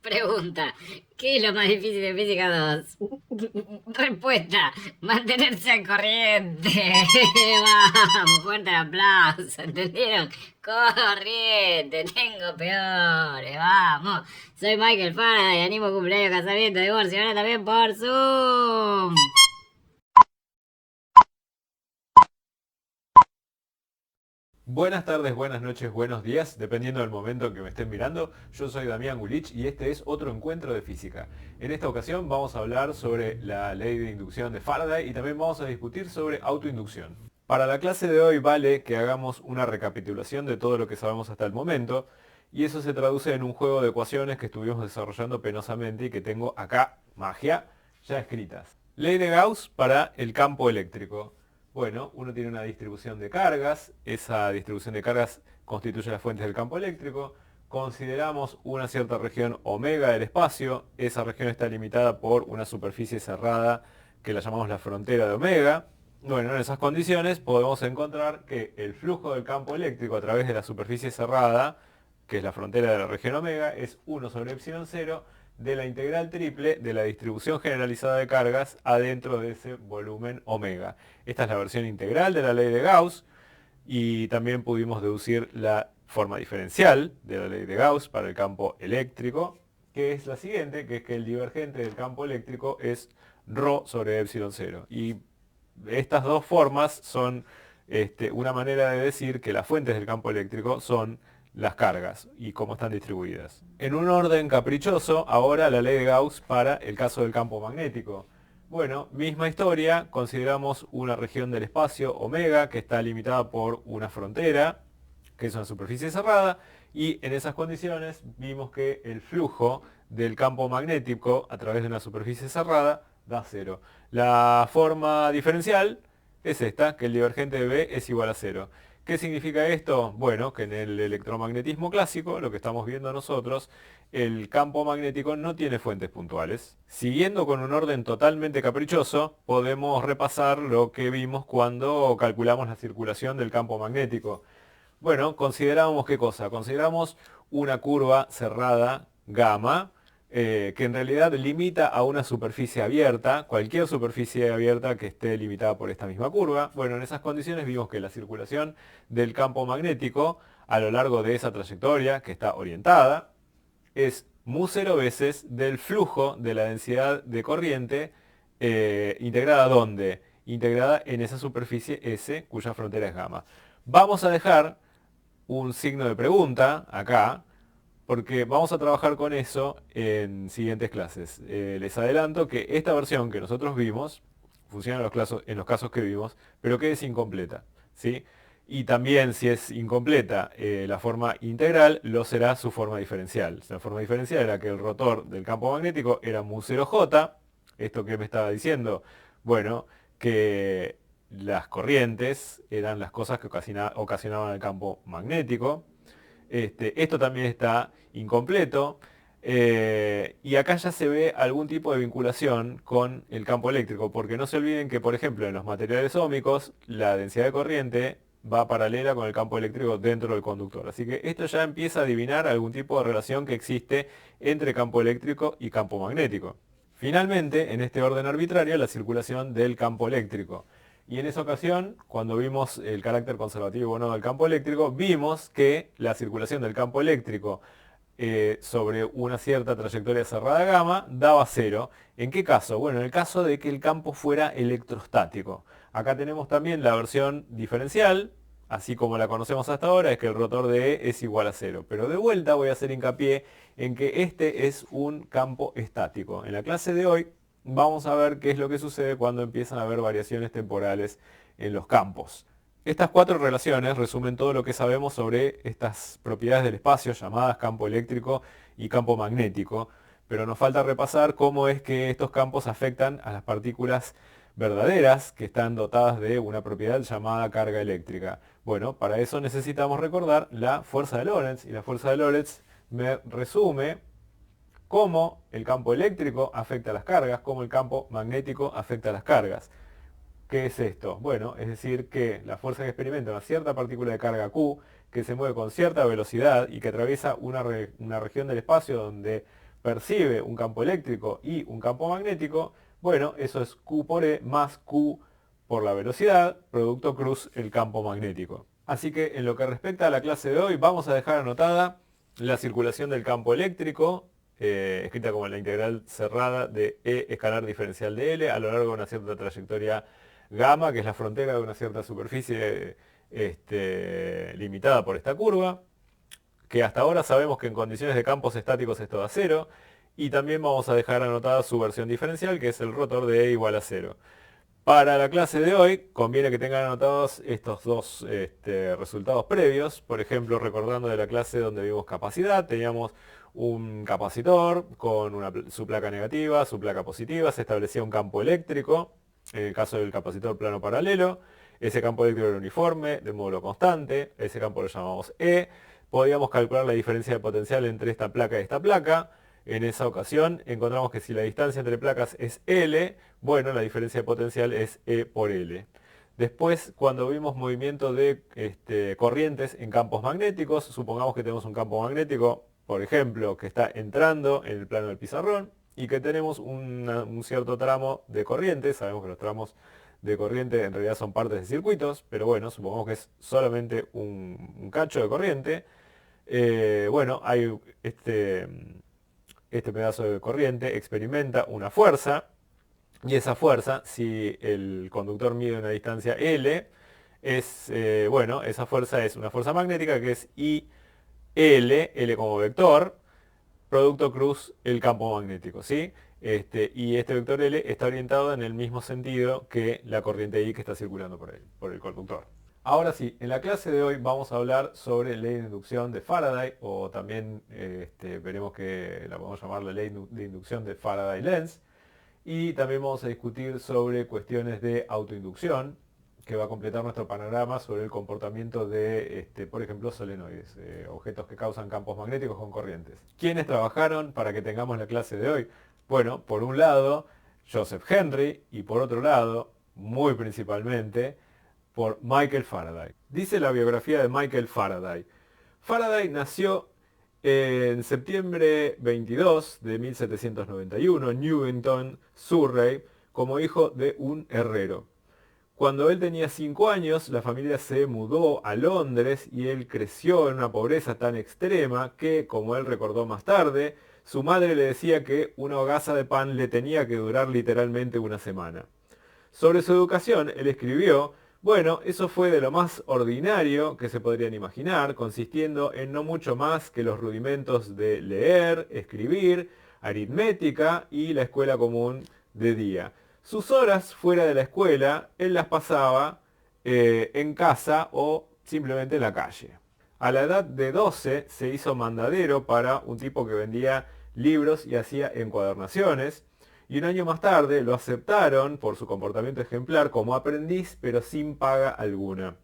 Pregunta, ¿qué es lo más difícil de física 2? Respuesta, mantenerse al corriente. Vamos, fuerte el aplauso, ¿entendieron? Corriente, tengo peores, vamos. Soy Michael Faraday, animo cumpleaños, casamiento, divorcio, ahora también por Zoom. Buenas tardes, buenas noches, buenos días, dependiendo del momento en que me estén mirando. Yo soy Damián Gulich y este es otro encuentro de física. En esta ocasión vamos a hablar sobre la ley de inducción de Faraday y también vamos a discutir sobre autoinducción. Para la clase de hoy vale que hagamos una recapitulación de todo lo que sabemos hasta el momento y eso se traduce en un juego de ecuaciones que estuvimos desarrollando penosamente y que tengo acá, magia, ya escritas. Ley de Gauss para el campo eléctrico. Bueno, uno tiene una distribución de cargas, esa distribución de cargas constituye las fuentes del campo eléctrico, consideramos una cierta región omega del espacio, esa región está limitada por una superficie cerrada que la llamamos la frontera de omega. Bueno, en esas condiciones podemos encontrar que el flujo del campo eléctrico a través de la superficie cerrada, que es la frontera de la región omega, es 1 sobre epsilon 0 de la integral triple de la distribución generalizada de cargas adentro de ese volumen omega. Esta es la versión integral de la ley de Gauss y también pudimos deducir la forma diferencial de la ley de Gauss para el campo eléctrico, que es la siguiente, que es que el divergente del campo eléctrico es ρ sobre epsilon 0. Y estas dos formas son una manera de decir que las fuentes del campo eléctrico son las cargas y cómo están distribuidas. En un orden caprichoso, ahora la ley de Gauss para el caso del campo magnético. Bueno, misma historia, consideramos una región del espacio, omega, que está limitada por una frontera, que es una superficie cerrada, y en esas condiciones vimos que el flujo del campo magnético a través de una superficie cerrada da cero. La forma diferencial es esta, que el divergente de B es igual a cero. ¿Qué significa esto? Bueno, que en el electromagnetismo clásico, lo que estamos viendo nosotros, el campo magnético no tiene fuentes puntuales. Siguiendo con un orden totalmente caprichoso, podemos repasar lo que vimos cuando calculamos la circulación del campo magnético. Bueno, consideramos qué cosa? Consideramos una curva cerrada gamma, que en realidad limita a una superficie abierta, cualquier superficie abierta que esté limitada por esta misma curva. Bueno, en esas condiciones vimos que la circulación del campo magnético a lo largo de esa trayectoria, que está orientada, es mu cero veces del flujo de la densidad de corriente integrada ¿dónde? Integrada en esa superficie S cuya frontera es gamma. Vamos a dejar un signo de pregunta acá, porque vamos a trabajar con eso en siguientes clases. Les adelanto que esta versión que nosotros vimos funciona en los casos que vimos, pero que es incompleta, ¿sí? Y también si es incompleta la forma integral, lo será su forma diferencial. La forma diferencial era que el rotor del campo magnético era mu 0j, esto que me estaba diciendo, bueno, que las corrientes eran las cosas que ocasionaban el campo magnético. Esto también está incompleto. Y acá ya se ve algún tipo de vinculación con el campo eléctrico, porque no se olviden que, por ejemplo, en los materiales ómicos, la densidad de corriente va paralela con el campo eléctrico dentro del conductor. Así que esto ya empieza a adivinar algún tipo de relación que existe entre campo eléctrico y campo magnético. Finalmente, en este orden arbitrario, la circulación del campo eléctrico. Y en esa ocasión, cuando vimos el carácter conservativo o no del campo eléctrico, vimos que la circulación del campo eléctrico sobre una cierta trayectoria cerrada gamma daba cero. ¿En qué caso? Bueno, en el caso de que el campo fuera electrostático. Acá tenemos también la versión diferencial, así como la conocemos hasta ahora, es que el rotor de E es igual a cero. Pero de vuelta voy a hacer hincapié en que este es un campo estático. En la clase de hoy vamos a ver qué es lo que sucede cuando empiezan a haber variaciones temporales en los campos. Estas cuatro relaciones resumen todo lo que sabemos sobre estas propiedades del espacio llamadas campo eléctrico y campo magnético, pero nos falta repasar cómo es que estos campos afectan a las partículas verdaderas que están dotadas de una propiedad llamada carga eléctrica. Bueno, para eso necesitamos recordar la fuerza de Lorentz, y la fuerza de Lorentz me resume cómo el campo eléctrico afecta a las cargas, cómo el campo magnético afecta a las cargas. ¿Qué es esto? Bueno, es decir que la fuerza que experimenta una cierta partícula de carga Q, que se mueve con cierta velocidad y que atraviesa una región del espacio donde percibe un campo eléctrico y un campo magnético, bueno, eso es Q por E más Q por la velocidad, producto cruz el campo magnético. Así que en lo que respecta a la clase de hoy, vamos a dejar anotada la circulación del campo eléctrico, escrita como la integral cerrada de E escalar diferencial de L a lo largo de una cierta trayectoria gamma, que es la frontera de una cierta superficie limitada por esta curva, que hasta ahora sabemos que en condiciones de campos estáticos es todo a cero, y también vamos a dejar anotada su versión diferencial, que es el rotor de E igual a cero. Para la clase de hoy conviene que tengan anotados estos dos resultados previos. Por ejemplo, recordando de la clase donde vimos capacidad, teníamos un capacitor con su placa negativa, su placa positiva, se establecía un campo eléctrico, en el caso del capacitor plano paralelo, ese campo eléctrico era uniforme, de módulo constante, ese campo lo llamamos E. Podíamos calcular la diferencia de potencial entre esta placa y esta placa. En esa ocasión encontramos que si la distancia entre placas es L, bueno, la diferencia de potencial es E por L. Después, cuando vimos movimiento de corrientes en campos magnéticos, supongamos que tenemos un campo magnético, por ejemplo, que está entrando en el plano del pizarrón y que tenemos un cierto tramo de corriente. Sabemos que los tramos de corriente en realidad son partes de circuitos, pero bueno, supongamos que es solamente un cacho de corriente. Bueno, hay este pedazo de corriente experimenta una fuerza, y esa fuerza, si el conductor mide una distancia L, bueno, esa fuerza es una fuerza magnética que es L como vector, producto cruz el campo magnético, ¿sí? Y este vector L está orientado en el mismo sentido que la corriente I que está circulando por el conductor. Ahora sí, en la clase de hoy vamos a hablar sobre ley de inducción de Faraday, o también veremos que la podemos llamar la ley de inducción de Faraday-Lenz, y también vamos a discutir sobre cuestiones de autoinducción, que va a completar nuestro panorama sobre el comportamiento de, por ejemplo, solenoides, objetos que causan campos magnéticos con corrientes. ¿Quiénes trabajaron para que tengamos la clase de hoy? Bueno, por un lado, Joseph Henry, y por otro lado, muy principalmente, por Michael Faraday. Dice la biografía de Michael Faraday. Faraday nació en septiembre 22 de 1791 en Newington, Surrey, como hijo de un herrero. Cuando él tenía 5 años, la familia se mudó a Londres y él creció en una pobreza tan extrema que, como él recordó más tarde, su madre le decía que una hogaza de pan le tenía que durar literalmente una semana. Sobre su educación, él escribió: bueno, eso fue de lo más ordinario que se podrían imaginar, consistiendo en no mucho más que los rudimentos de leer, escribir, aritmética y la escuela común de día. Sus horas fuera de la escuela, él las pasaba en casa o simplemente en la calle. A la edad de 12 se hizo mandadero para un tipo que vendía libros y hacía encuadernaciones. Y un año más tarde lo aceptaron por su comportamiento ejemplar como aprendiz, pero sin paga alguna.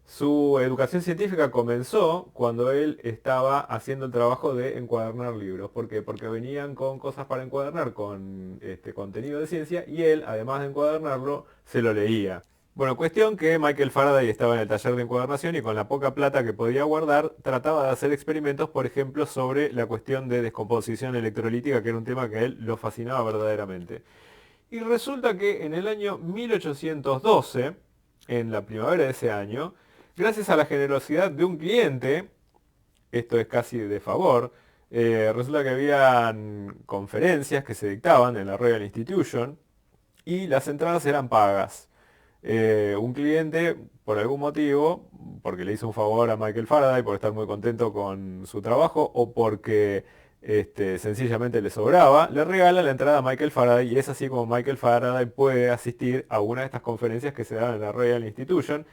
Su educación científica comenzó cuando él estaba haciendo el trabajo de encuadernar libros. ¿Por qué? Porque venían con cosas para encuadernar, con contenido de ciencia, y él, además de encuadernarlo, se lo leía. Bueno, cuestión que Michael Faraday estaba en el taller de encuadernación y con la poca plata que podía guardar trataba de hacer experimentos, por ejemplo, sobre la cuestión de descomposición electrolítica, que era un tema que a él lo fascinaba verdaderamente. Y resulta que en el año 1812, en la primavera de ese año, gracias a la generosidad de un cliente, esto es casi de favor, resulta que habían conferencias que se dictaban en la Royal Institution y las entradas eran pagas. Un cliente, por algún motivo, porque le hizo un favor a Michael Faraday por estar muy contento con su trabajo o porque sencillamente le sobraba, le regala la entrada a Michael Faraday, y es así como Michael Faraday puede asistir a una de estas conferencias que se dan en la Royal Institution.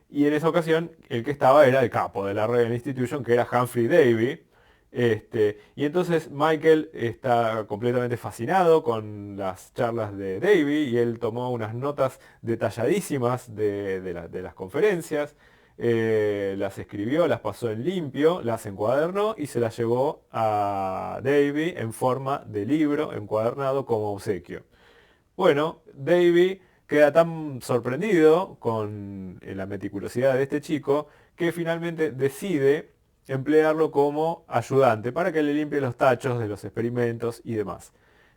Y en esa ocasión el que estaba era el capo de la Royal Institution, que era Humphrey Davy. Y entonces Michael está completamente fascinado con las charlas de Davy y él tomó unas notas detalladísimas de las conferencias, las escribió, las pasó en limpio, las encuadernó y se las llevó a Davy en forma de libro encuadernado como obsequio. Bueno, Davy queda tan sorprendido con la meticulosidad de este chico que finalmente decide emplearlo como ayudante para que le limpie los tachos de los experimentos y demás.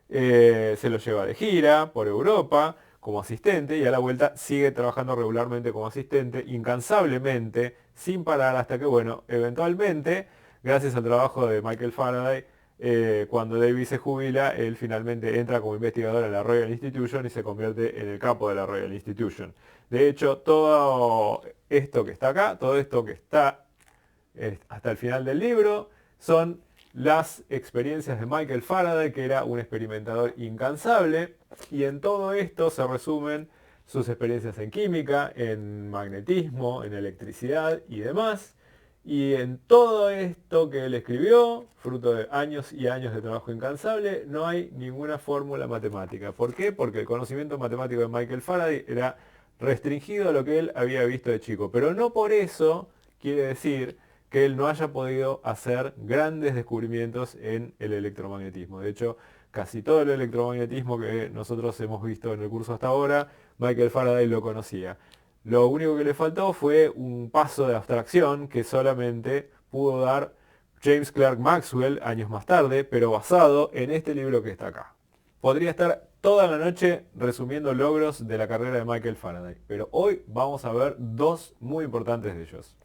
Se lo lleva de gira por Europa como asistente y a la vuelta sigue trabajando regularmente como asistente, incansablemente, sin parar hasta que, bueno, eventualmente, gracias al trabajo de Michael Faraday, cuando Davis se jubila, él finalmente entra como investigador en la Royal Institution y se convierte en el capo de la Royal Institution. De hecho, todo esto que está acá, todo esto que está hasta el final del libro, son las experiencias de Michael Faraday, que era un experimentador incansable, y en todo esto se resumen sus experiencias en química, en magnetismo, en electricidad y demás. Y en todo esto que él escribió, fruto de años y años de trabajo incansable, no hay ninguna fórmula matemática. ¿Por qué? Porque el conocimiento matemático de Michael Faraday era restringido a lo que él había visto de chico. Pero no por eso quiere decir que él no haya podido hacer grandes descubrimientos en el electromagnetismo. De hecho, casi todo el electromagnetismo que nosotros hemos visto en el curso hasta ahora, Michael Faraday lo conocía. Lo único que le faltó fue un paso de abstracción que solamente pudo dar James Clerk Maxwell años más tarde, pero basado en este libro que está acá. Podría estar toda la noche resumiendo logros de la carrera de Michael Faraday, pero hoy vamos a ver dos muy importantes de ellos.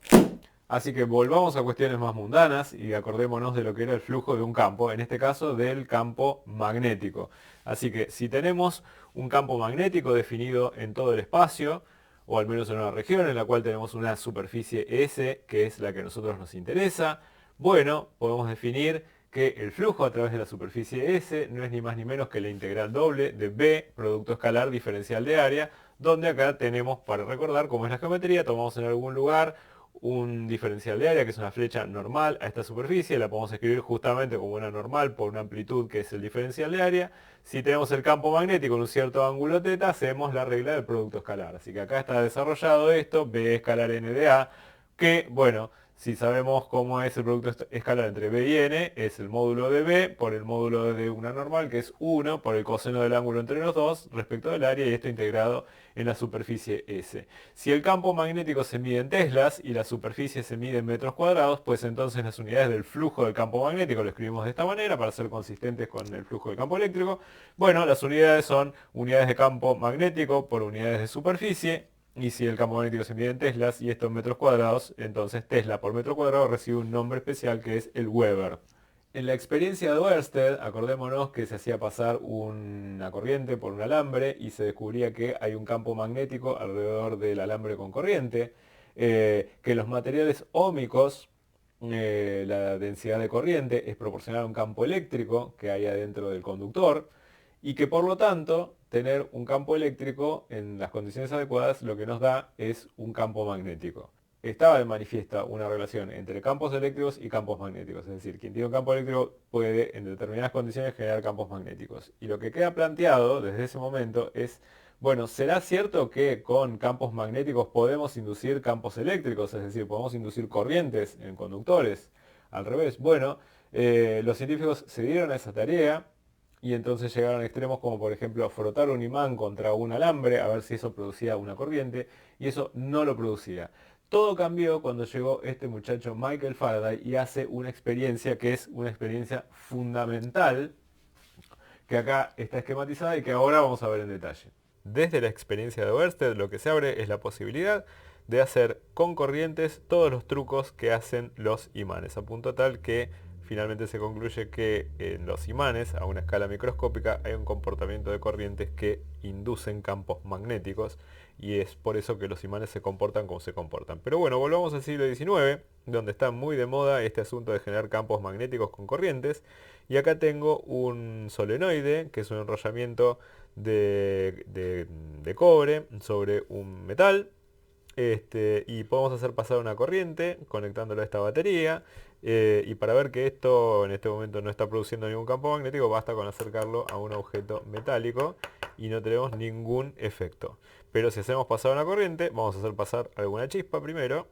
Así que volvamos a cuestiones más mundanas y acordémonos de lo que era el flujo de un campo, en este caso del campo magnético. Así que si tenemos un campo magnético definido en todo el espacio, o al menos en una región en la cual tenemos una superficie S, que es la que a nosotros nos interesa, bueno, podemos definir que el flujo a través de la superficie S no es ni más ni menos que la integral doble de B, producto escalar diferencial de área, donde acá tenemos, para recordar cómo es la geometría, tomamos en algún lugar un diferencial de área, que es una flecha normal a esta superficie, la podemos escribir justamente como una normal por una amplitud que es el diferencial de área. Si tenemos el campo magnético en un cierto ángulo θ, hacemos la regla del producto escalar. Así que acá está desarrollado esto, B escalar n de A, que, bueno, si sabemos cómo es el producto escalar entre B y N, es el módulo de B por el módulo de una normal, que es 1 por el coseno del ángulo entre los dos respecto del área, y esto integrado en la superficie S. Si el campo magnético se mide en teslas y la superficie se mide en metros cuadrados, pues entonces las unidades del flujo del campo magnético lo escribimos de esta manera para ser consistentes con el flujo del campo eléctrico. Bueno, las unidades son unidades de campo magnético por unidades de superficie. Y si el campo magnético se mide en teslas y esto en metros cuadrados, entonces tesla por metro cuadrado recibe un nombre especial que es el Weber. En la experiencia de Ørsted, acordémonos que se hacía pasar una corriente por un alambre y se descubría que hay un campo magnético alrededor del alambre con corriente, que los materiales óhmicos, la densidad de corriente es proporcional a un campo eléctrico que hay adentro del conductor, y que por lo tanto tener un campo eléctrico en las condiciones adecuadas lo que nos da es un campo magnético. Estaba de manifiesta una relación entre campos eléctricos y campos magnéticos, es decir, quien tiene un campo eléctrico puede en determinadas condiciones generar campos magnéticos. Y lo que queda planteado desde ese momento es, bueno, ¿será cierto que con campos magnéticos podemos inducir campos eléctricos? Es decir, podemos inducir corrientes en conductores. Al revés, bueno, los científicos se dieron a esa tarea y entonces llegaron a extremos como por ejemplo frotar un imán contra un alambre a ver si eso producía una corriente, y eso no lo producía. Todo cambió cuando llegó este muchacho Michael Faraday y hace una experiencia que es una experiencia fundamental, que acá está esquematizada y que ahora vamos a ver en detalle. Desde la experiencia de Ørsted lo que se abre es la posibilidad de hacer con corrientes todos los trucos que hacen los imanes, a punto tal que finalmente se concluye que en los imanes, a una escala microscópica, hay un comportamiento de corrientes que inducen campos magnéticos, y es por eso que los imanes se comportan como se comportan. Pero bueno, volvamos al siglo XIX, donde está muy de moda este asunto de generar campos magnéticos con corrientes, y acá tengo un solenoide, que es un enrollamiento de cobre sobre un metal, y podemos hacer pasar una corriente conectándolo a esta batería, y para ver que esto en este momento no está produciendo ningún campo magnético, basta con acercarlo a un objeto metálico y no tenemos ningún efecto. Pero si hacemos pasar una corriente, vamos a hacer pasar alguna chispa primero.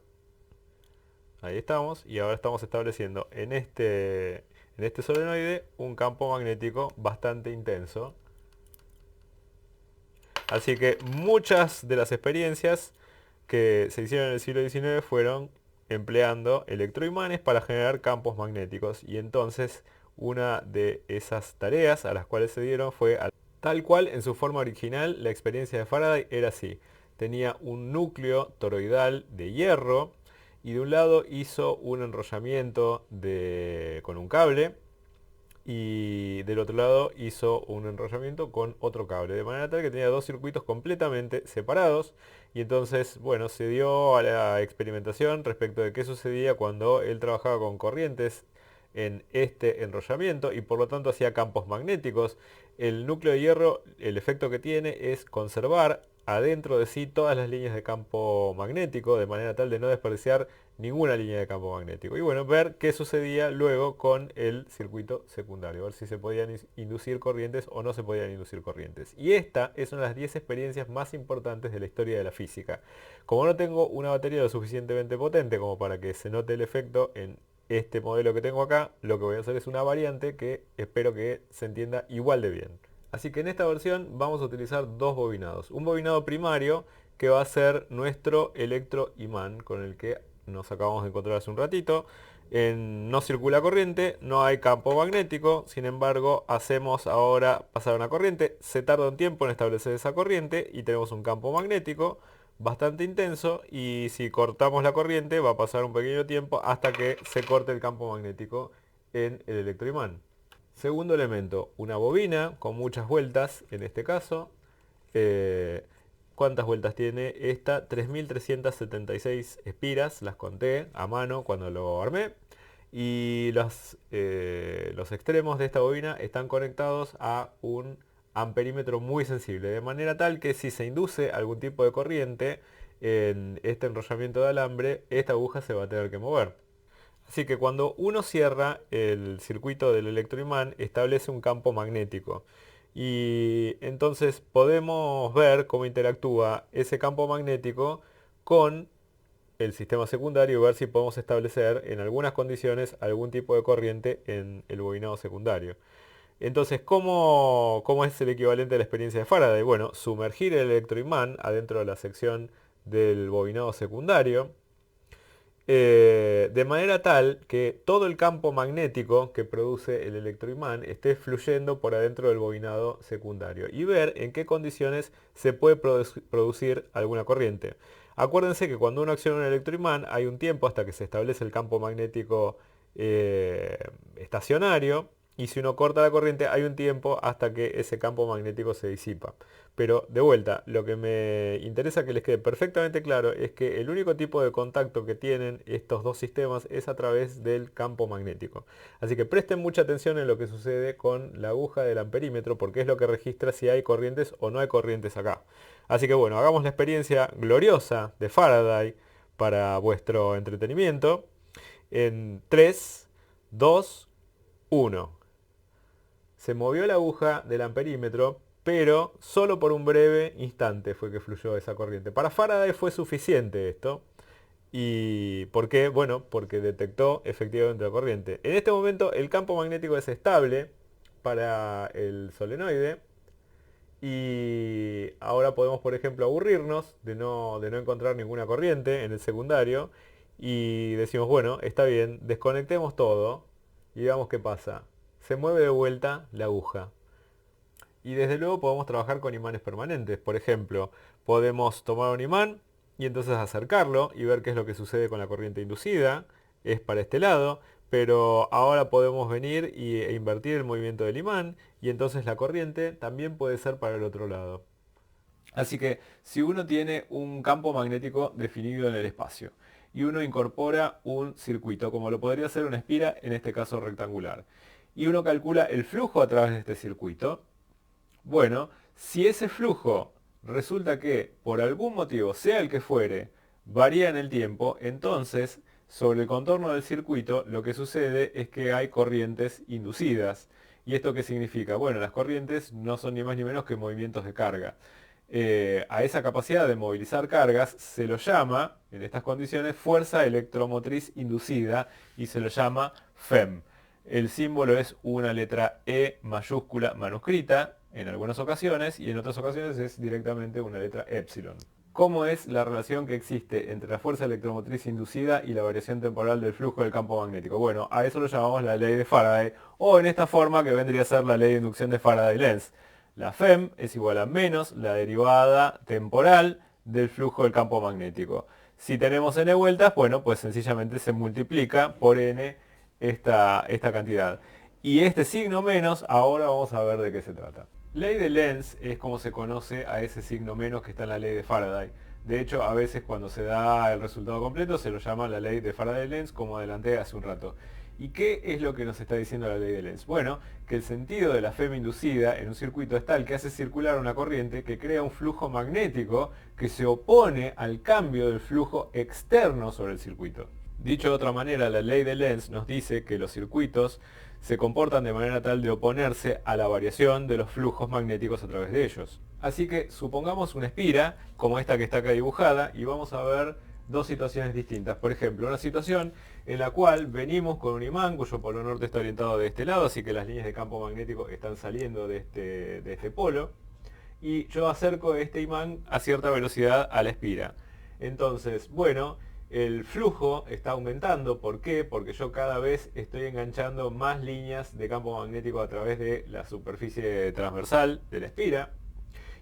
Ahí estamos, y ahora estamos estableciendo en este solenoide un campo magnético bastante intenso. Así que muchas de las experiencias que se hicieron en el siglo XIX fueron empleando electroimanes para generar campos magnéticos. Y entonces una de esas tareas a las cuales se dieron fue, tal cual en su forma original, la experiencia de Faraday era así. Tenía un núcleo toroidal de hierro y de un lado hizo un enrollamiento con un cable y del otro lado hizo un enrollamiento con otro cable, de manera tal que tenía dos circuitos completamente separados. Y entonces, bueno, se dio a la experimentación respecto de qué sucedía cuando él trabajaba con corrientes en este enrollamiento y por lo tanto hacía campos magnéticos. El núcleo de hierro, el efecto que tiene es conservar adentro de sí todas las líneas de campo magnético, de manera tal de no desperdiciar ninguna línea de campo magnético. Y bueno, ver qué sucedía luego con el circuito secundario, ver si se podían inducir corrientes o no se podían inducir corrientes. Y esta es una de las 10 experiencias más importantes de la historia de la física. Como no tengo una batería lo suficientemente potente como para que se note el efecto en este modelo que tengo acá, lo que voy a hacer es una variante que espero que se entienda igual de bien. Así que en esta versión vamos a utilizar dos bobinados. Un bobinado primario que va a ser nuestro electroimán con el que nos acabamos de encontrar hace un ratito. No circula corriente, no hay campo magnético, sin embargo hacemos ahora pasar una corriente, se tarda un tiempo en establecer esa corriente y tenemos un campo magnético bastante intenso y si cortamos la corriente va a pasar un pequeño tiempo hasta que se corte el campo magnético en el electroimán. Segundo elemento, una bobina con muchas vueltas en este caso. ¿Cuántas vueltas tiene esta? 3.376 espiras, las conté a mano cuando lo armé. Y los extremos de esta bobina están conectados a un amperímetro muy sensible, de manera tal que si se induce algún tipo de corriente en este enrollamiento de alambre, esta aguja se va a tener que mover. Así que cuando uno cierra el circuito del electroimán, establece un campo magnético. Y entonces podemos ver cómo interactúa ese campo magnético con el sistema secundario y ver si podemos establecer en algunas condiciones algún tipo de corriente en el bobinado secundario. Entonces, ¿cómo es el equivalente a la experiencia de Faraday? Bueno, sumergir el electroimán adentro de la sección del bobinado secundario, de manera tal que todo el campo magnético que produce el electroimán esté fluyendo por adentro del bobinado secundario y ver en qué condiciones se puede producir alguna corriente. Acuérdense que cuando uno acciona un electroimán hay un tiempo hasta que se establece el campo magnético estacionario y si uno corta la corriente hay un tiempo hasta que ese campo magnético se disipa. Pero de vuelta, lo que me interesa que les quede perfectamente claro es que el único tipo de contacto que tienen estos dos sistemas es a través del campo magnético. Así que presten mucha atención en lo que sucede con la aguja del amperímetro porque es lo que registra si hay corrientes o no hay corrientes acá. Así que bueno, hagamos la experiencia gloriosa de Faraday para vuestro entretenimiento en 3, 2, 1. Se movió la aguja del amperímetro, pero solo por un breve instante fue que fluyó esa corriente. Para Faraday fue suficiente esto. ¿Y por qué? Bueno, porque detectó efectivamente la corriente. En este momento el campo magnético es estable para el solenoide. Y ahora podemos, por ejemplo, aburrirnos de no encontrar ninguna corriente en el secundario. Y decimos, bueno, está bien, desconectemos todo y veamos qué pasa. Se mueve de vuelta la aguja. Y desde luego podemos trabajar con imanes permanentes. Por ejemplo, podemos tomar un imán y entonces acercarlo y ver qué es lo que sucede con la corriente inducida. Es para este lado. Pero ahora podemos venir e invertir el movimiento del imán y entonces la corriente también puede ser para el otro lado. Así que si uno tiene un campo magnético definido en el espacio y uno incorpora un circuito, como lo podría ser una espira, en este caso rectangular, y uno calcula el flujo a través de este circuito, bueno, si ese flujo resulta que por algún motivo, sea el que fuere, varía en el tiempo, entonces sobre el contorno del circuito lo que sucede es que hay corrientes inducidas. ¿Y esto qué significa? Bueno, las corrientes no son ni más ni menos que movimientos de carga. A esa capacidad de movilizar cargas se lo llama, en estas condiciones, fuerza electromotriz inducida y se lo llama FEM. El símbolo es una letra E mayúscula manuscrita en algunas ocasiones y en otras ocasiones es directamente una letra epsilon. ¿Cómo es la relación que existe entre la fuerza electromotriz inducida y la variación temporal del flujo del campo magnético? Bueno, a eso lo llamamos la ley de Faraday, o en esta forma que vendría a ser la ley de inducción de Faraday-Lenz. La Fem es igual a menos la derivada temporal del flujo del campo magnético. Si tenemos n vueltas, bueno, pues sencillamente se multiplica por n esta cantidad. Y este signo menos, ahora vamos a ver de qué se trata. Ley de Lenz es como se conoce a ese signo menos que está en la ley de Faraday. De hecho, a veces cuando se da el resultado completo se lo llama la ley de Faraday-Lenz, como adelanté hace un rato. ¿Y qué es lo que nos está diciendo la ley de Lenz? Bueno, que el sentido de la Fem inducida en un circuito es tal que hace circular una corriente que crea un flujo magnético que se opone al cambio del flujo externo sobre el circuito. Dicho de otra manera, la ley de Lenz nos dice que los circuitos se comportan de manera tal de oponerse a la variación de los flujos magnéticos a través de ellos. Así que supongamos una espira, como esta que está acá dibujada, y vamos a ver dos situaciones distintas. Por ejemplo, una situación en la cual venimos con un imán cuyo polo norte está orientado de este lado, así que las líneas de campo magnético están saliendo de este polo, y yo acerco este imán a cierta velocidad a la espira. Entonces, bueno, el flujo está aumentando. ¿Por qué? Porque yo cada vez estoy enganchando más líneas de campo magnético a través de la superficie transversal de la espira,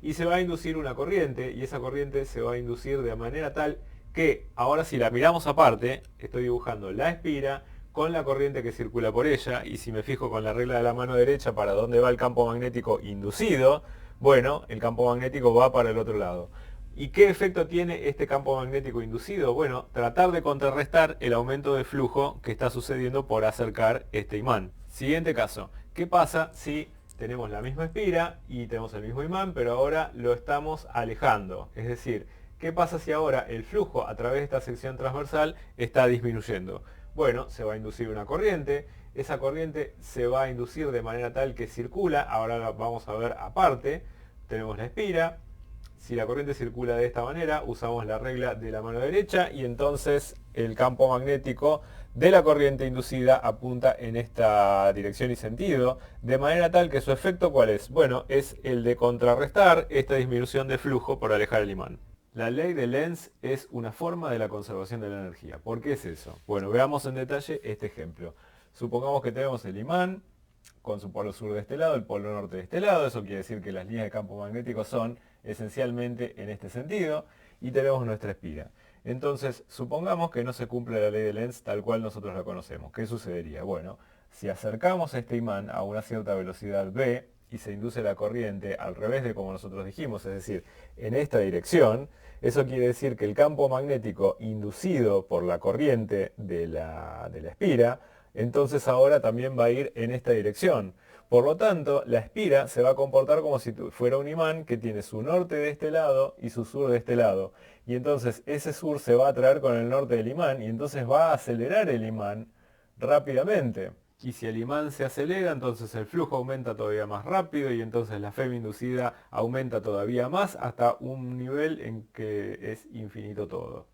y se va a inducir una corriente, y esa corriente se va a inducir de manera tal que, ahora si la miramos aparte, estoy dibujando la espira con la corriente que circula por ella, y si me fijo con la regla de la mano derecha para dónde va el campo magnético inducido, bueno, el campo magnético va para el otro lado. ¿Y qué efecto tiene este campo magnético inducido? Bueno, tratar de contrarrestar el aumento de flujo que está sucediendo por acercar este imán. Siguiente caso, ¿qué pasa si tenemos la misma espira y tenemos el mismo imán, pero ahora lo estamos alejando? Es decir, ¿qué pasa si ahora el flujo a través de esta sección transversal está disminuyendo? Bueno, se va a inducir una corriente, esa corriente se va a inducir de manera tal que circula, ahora la vamos a ver aparte, tenemos la espira. Si la corriente circula de esta manera, usamos la regla de la mano derecha y entonces el campo magnético de la corriente inducida apunta en esta dirección y sentido, de manera tal que su efecto ¿cuál es? Bueno, es el de contrarrestar esta disminución de flujo por alejar el imán. La ley de Lenz es una forma de la conservación de la energía. ¿Por qué es eso? Bueno, veamos en detalle este ejemplo. Supongamos que tenemos el imán con su polo sur de este lado, el polo norte de este lado. Eso quiere decir que las líneas de campo magnético son esencialmente en este sentido, y tenemos nuestra espira. Entonces, supongamos que no se cumple la ley de Lenz tal cual nosotros la conocemos. ¿Qué sucedería? Bueno, si acercamos este imán a una cierta velocidad v y se induce la corriente al revés de como nosotros dijimos, es decir, en esta dirección, eso quiere decir que el campo magnético inducido por la corriente de la espira, entonces ahora también va a ir en esta dirección. Por lo tanto, la espira se va a comportar como si fuera un imán que tiene su norte de este lado y su sur de este lado. Y entonces ese sur se va a atraer con el norte del imán y entonces va a acelerar el imán rápidamente. Y si el imán se acelera, entonces el flujo aumenta todavía más rápido y entonces la Fem inducida aumenta todavía más hasta un nivel en que es infinito todo.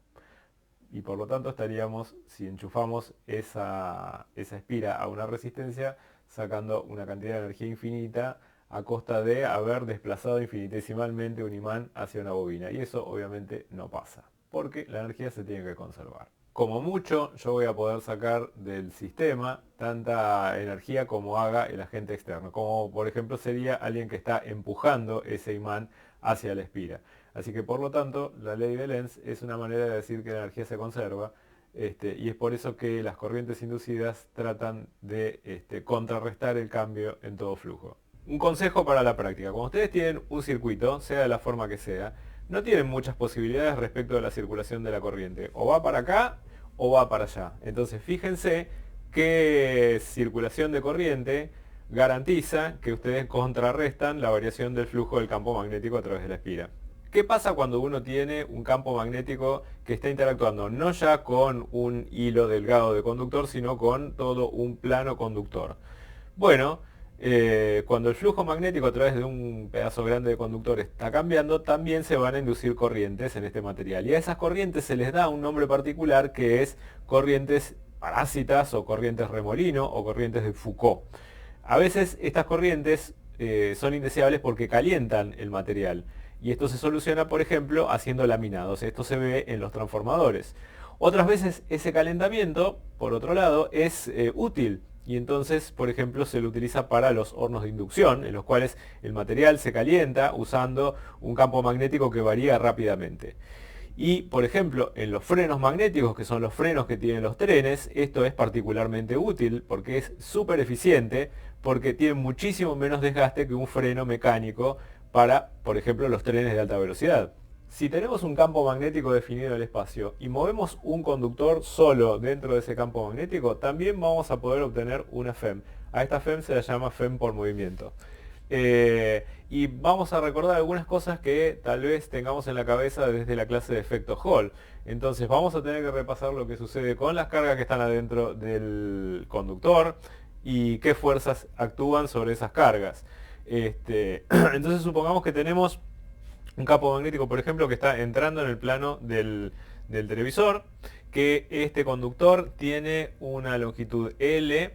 Y por lo tanto estaríamos, si enchufamos esa espira a una resistencia, sacando una cantidad de energía infinita a costa de haber desplazado infinitesimalmente un imán hacia una bobina. Y eso obviamente no pasa, porque la energía se tiene que conservar. Como mucho, yo voy a poder sacar del sistema tanta energía como haga el agente externo, como por ejemplo sería alguien que está empujando ese imán hacia la espira. Así que por lo tanto, la ley de Lenz es una manera de decir que la energía se conserva, y es por eso que las corrientes inducidas tratan de contrarrestar el cambio en todo flujo. Un consejo para la práctica: cuando ustedes tienen un circuito, sea de la forma que sea, no tienen muchas posibilidades respecto de la circulación de la corriente. O va para acá o va para allá. Entonces fíjense qué circulación de corriente garantiza que ustedes contrarrestan la variación del flujo del campo magnético a través de la espira. ¿Qué pasa cuando uno tiene un campo magnético que está interactuando no ya con un hilo delgado de conductor, sino con todo un plano conductor? Bueno, cuando el flujo magnético a través de un pedazo grande de conductor está cambiando, también se van a inducir corrientes en este material. Y a esas corrientes se les da un nombre particular, que es corrientes parásitas o corrientes remolino o corrientes de Foucault. A veces estas corrientes son indeseables porque calientan el material. Y esto se soluciona, por ejemplo, haciendo laminados. Esto se ve en los transformadores. Otras veces ese calentamiento, por otro lado, es útil. Y entonces, por ejemplo, se lo utiliza para los hornos de inducción, en los cuales el material se calienta usando un campo magnético que varía rápidamente. Y, por ejemplo, en los frenos magnéticos, que son los frenos que tienen los trenes, esto es particularmente útil porque es súper eficiente, porque tiene muchísimo menos desgaste que un freno mecánico para, por ejemplo, los trenes de alta velocidad. Si tenemos un campo magnético definido en el espacio y movemos un conductor solo dentro de ese campo magnético, también vamos a poder obtener una FEM. A esta FEM se la llama FEM por movimiento. Y vamos a recordar algunas cosas que tal vez tengamos en la cabeza desde la clase de efecto Hall. Entonces vamos a tener que repasar lo que sucede con las cargas que están adentro del conductor y qué fuerzas actúan sobre esas cargas. Entonces supongamos que tenemos un campo magnético, por ejemplo, que está entrando en el plano del televisor, que este conductor tiene una longitud L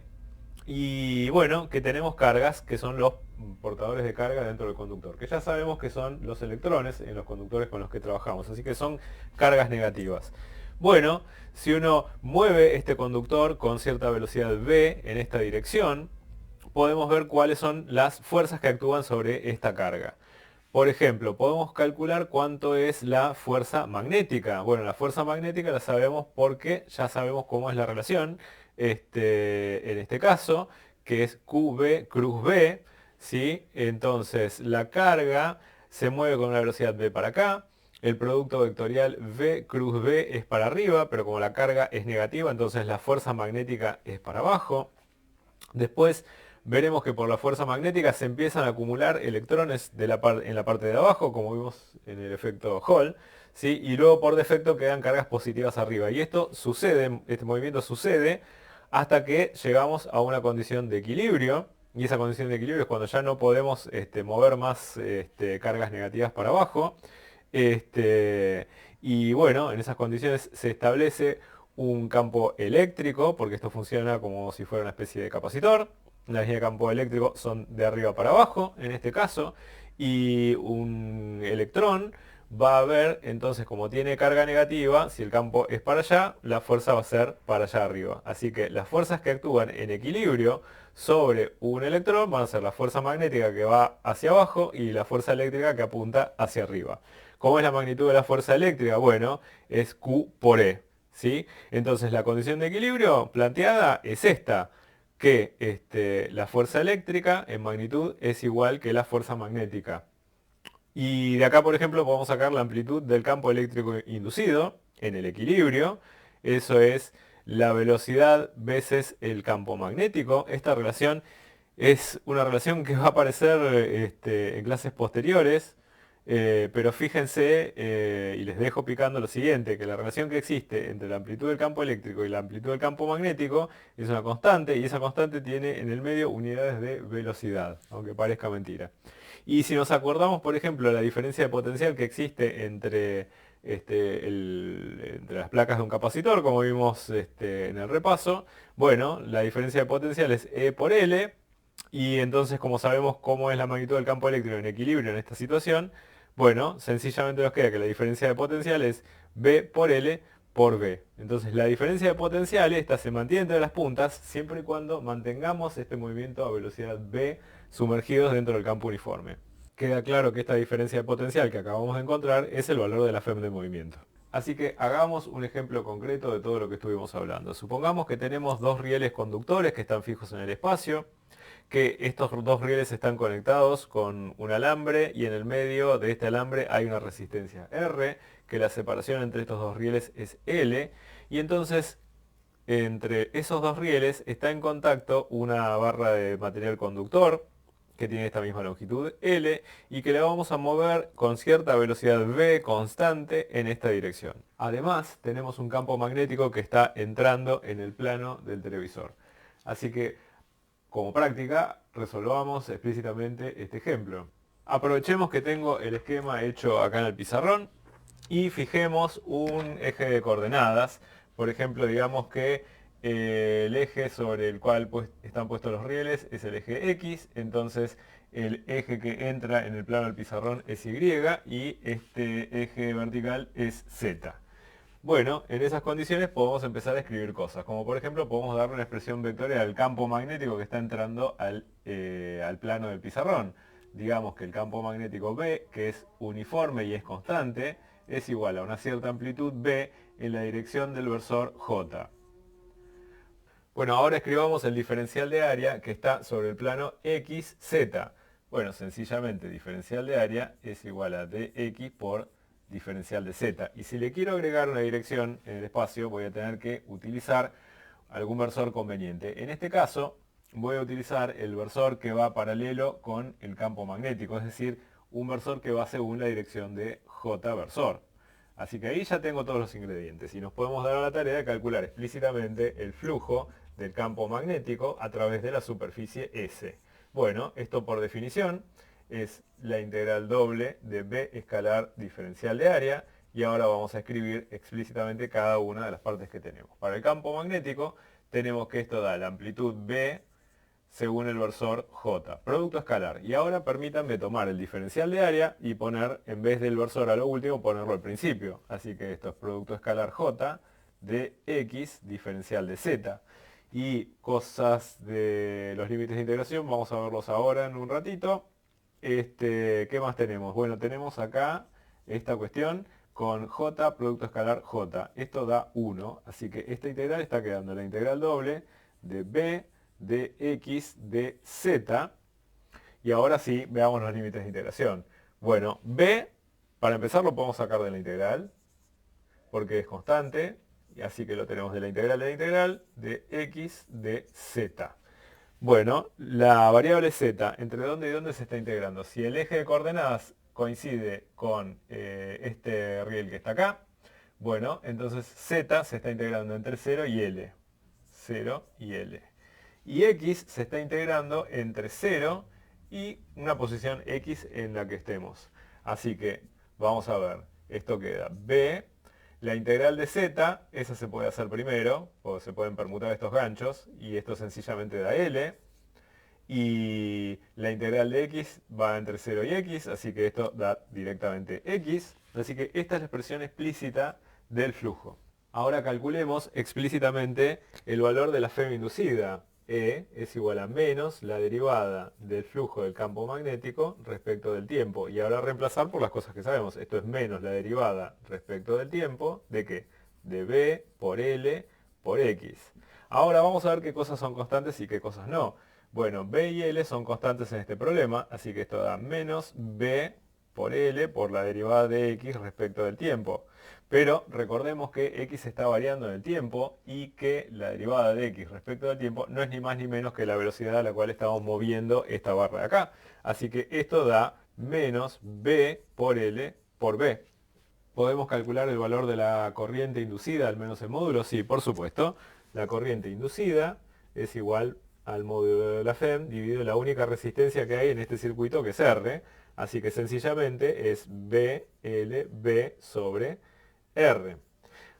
y bueno, que tenemos cargas que son los portadores de carga dentro del conductor, que ya sabemos que son los electrones en los conductores con los que trabajamos, así que son cargas negativas. Bueno, si uno mueve este conductor con cierta velocidad v en esta dirección, podemos ver cuáles son las fuerzas que actúan sobre esta carga. Por ejemplo, podemos calcular cuánto es la fuerza magnética. Bueno, la fuerza magnética la sabemos porque ya sabemos cómo es la relación, en este caso, que es QV cruz V, ¿sí? Entonces, la carga se mueve con una velocidad V para acá, el producto vectorial V cruz V es para arriba, pero como la carga es negativa, entonces la fuerza magnética es para abajo. Después veremos que por la fuerza magnética se empiezan a acumular electrones en la parte de abajo, como vimos en el efecto Hall, ¿sí? Y luego por defecto quedan cargas positivas arriba. Y esto sucede, este movimiento sucede hasta que llegamos a una condición de equilibrio. Y esa condición de equilibrio es cuando ya no podemos mover más cargas negativas para abajo. Y bueno, en esas condiciones se establece un campo eléctrico, porque esto funciona como si fuera una especie de capacitor. Las líneas de campo eléctrico son de arriba para abajo, en este caso, y un electrón va a ver, entonces como tiene carga negativa, si el campo es para allá, la fuerza va a ser para allá arriba. Así que las fuerzas que actúan en equilibrio sobre un electrón van a ser la fuerza magnética que va hacia abajo y la fuerza eléctrica que apunta hacia arriba. ¿Cómo es la magnitud de la fuerza eléctrica? Bueno, es Q por E, ¿sí? Entonces la condición de equilibrio planteada es esta, que la fuerza eléctrica en magnitud es igual que la fuerza magnética. Y de acá, por ejemplo, podemos sacar la amplitud del campo eléctrico inducido en el equilibrio. Eso es la velocidad veces el campo magnético. Esta relación es una relación que va a aparecer en clases posteriores. Pero fíjense, y les dejo picando lo siguiente, que la relación que existe entre la amplitud del campo eléctrico y la amplitud del campo magnético es una constante, y esa constante tiene en el medio unidades de velocidad, aunque parezca mentira. Y si nos acordamos, por ejemplo, la diferencia de potencial que existe entre las placas de un capacitor, como vimos en el repaso, bueno, la diferencia de potencial es E por L, y entonces como sabemos cómo es la magnitud del campo eléctrico en equilibrio en esta situación, bueno, sencillamente nos queda que la diferencia de potencial es B por L por B. Entonces la diferencia de potencial esta se mantiene entre las puntas siempre y cuando mantengamos este movimiento a velocidad B sumergidos dentro del campo uniforme. Queda claro que esta diferencia de potencial que acabamos de encontrar es el valor de la FEM de movimiento. Así que hagamos un ejemplo concreto de todo lo que estuvimos hablando. Supongamos que tenemos dos rieles conductores que están fijos en el espacio, que estos dos rieles están conectados con un alambre y en el medio de este alambre hay una resistencia R, que la separación entre estos dos rieles es L, y entonces entre esos dos rieles está en contacto una barra de material conductor que tiene esta misma longitud L y que le vamos a mover con cierta velocidad V constante en esta dirección. Además tenemos un campo magnético que está entrando en el plano del televisor. Así que como práctica, resolvamos explícitamente este ejemplo. Aprovechemos que tengo el esquema hecho acá en el pizarrón y fijemos un eje de coordenadas. Por ejemplo, digamos que el eje sobre el cual están puestos los rieles es el eje X, entonces el eje que entra en el plano del pizarrón es Y y este eje vertical es Z. Bueno, en esas condiciones podemos empezar a escribir cosas, como por ejemplo podemos darle una expresión vectorial al campo magnético que está entrando al plano del pizarrón. Digamos que el campo magnético B, que es uniforme y es constante, es igual a una cierta amplitud B en la dirección del versor J. Bueno, ahora escribamos el diferencial de área que está sobre el plano XZ. Bueno, sencillamente diferencial de área es igual a dx por diferencial de z. Y si le quiero agregar una dirección en el espacio, voy a tener que utilizar algún versor conveniente. En este caso, voy a utilizar el versor que va paralelo con el campo magnético, es decir, un versor que va según la dirección de J versor. Así que ahí ya tengo todos los ingredientes y nos podemos dar a la tarea de calcular explícitamente el flujo del campo magnético a través de la superficie S. Bueno, esto por definición es la integral doble de B escalar diferencial de área y ahora vamos a escribir explícitamente cada una de las partes que tenemos. Para el campo magnético tenemos que esto da la amplitud B según el versor J, producto escalar. Y ahora permítanme tomar el diferencial de área y poner, en vez del versor a lo último, ponerlo al principio. Así que esto es producto escalar J de X diferencial de Z. Y cosas de los límites de integración, vamos a verlos ahora en un ratito. ¿Qué más tenemos? Bueno, tenemos acá esta cuestión con J, producto escalar J. Esto da 1, así que esta integral está quedando la integral doble de B de X de Z. Y ahora sí, veamos los límites de integración. Bueno, B, para empezar lo podemos sacar de la integral, porque es constante, y así que lo tenemos de la integral de X de Z. Bueno, la variable Z, ¿entre dónde y dónde se está integrando? Si el eje de coordenadas coincide con este riel que está acá, bueno, entonces Z se está integrando entre 0 y L. 0 y L. Y X se está integrando entre 0 y una posición X en la que estemos. Así que vamos a ver, esto queda B, la integral de Z, esa se puede hacer primero, o se pueden permutar estos ganchos, y esto sencillamente da L. Y la integral de X va entre 0 y X, así que esto da directamente X. Así que esta es la expresión explícita del flujo. Ahora calculemos explícitamente el valor de la FEM inducida. E es igual a menos la derivada del flujo del campo magnético respecto del tiempo. Y ahora reemplazar por las cosas que sabemos. Esto es menos la derivada respecto del tiempo. ¿De qué? De B por L por X. Ahora vamos a ver qué cosas son constantes y qué cosas no. Bueno, B y L son constantes en este problema, así que esto da menos B por L por la derivada de X respecto del tiempo. Pero recordemos que X está variando en el tiempo y que la derivada de X respecto del tiempo no es ni más ni menos que la velocidad a la cual estamos moviendo esta barra de acá. Así que esto da menos B por L por B. ¿Podemos calcular el valor de la corriente inducida, al menos en módulo? Sí, por supuesto. La corriente inducida es igual al módulo de la FEM dividido la única resistencia que hay en este circuito, que es R. Así que sencillamente es BLB sobre R.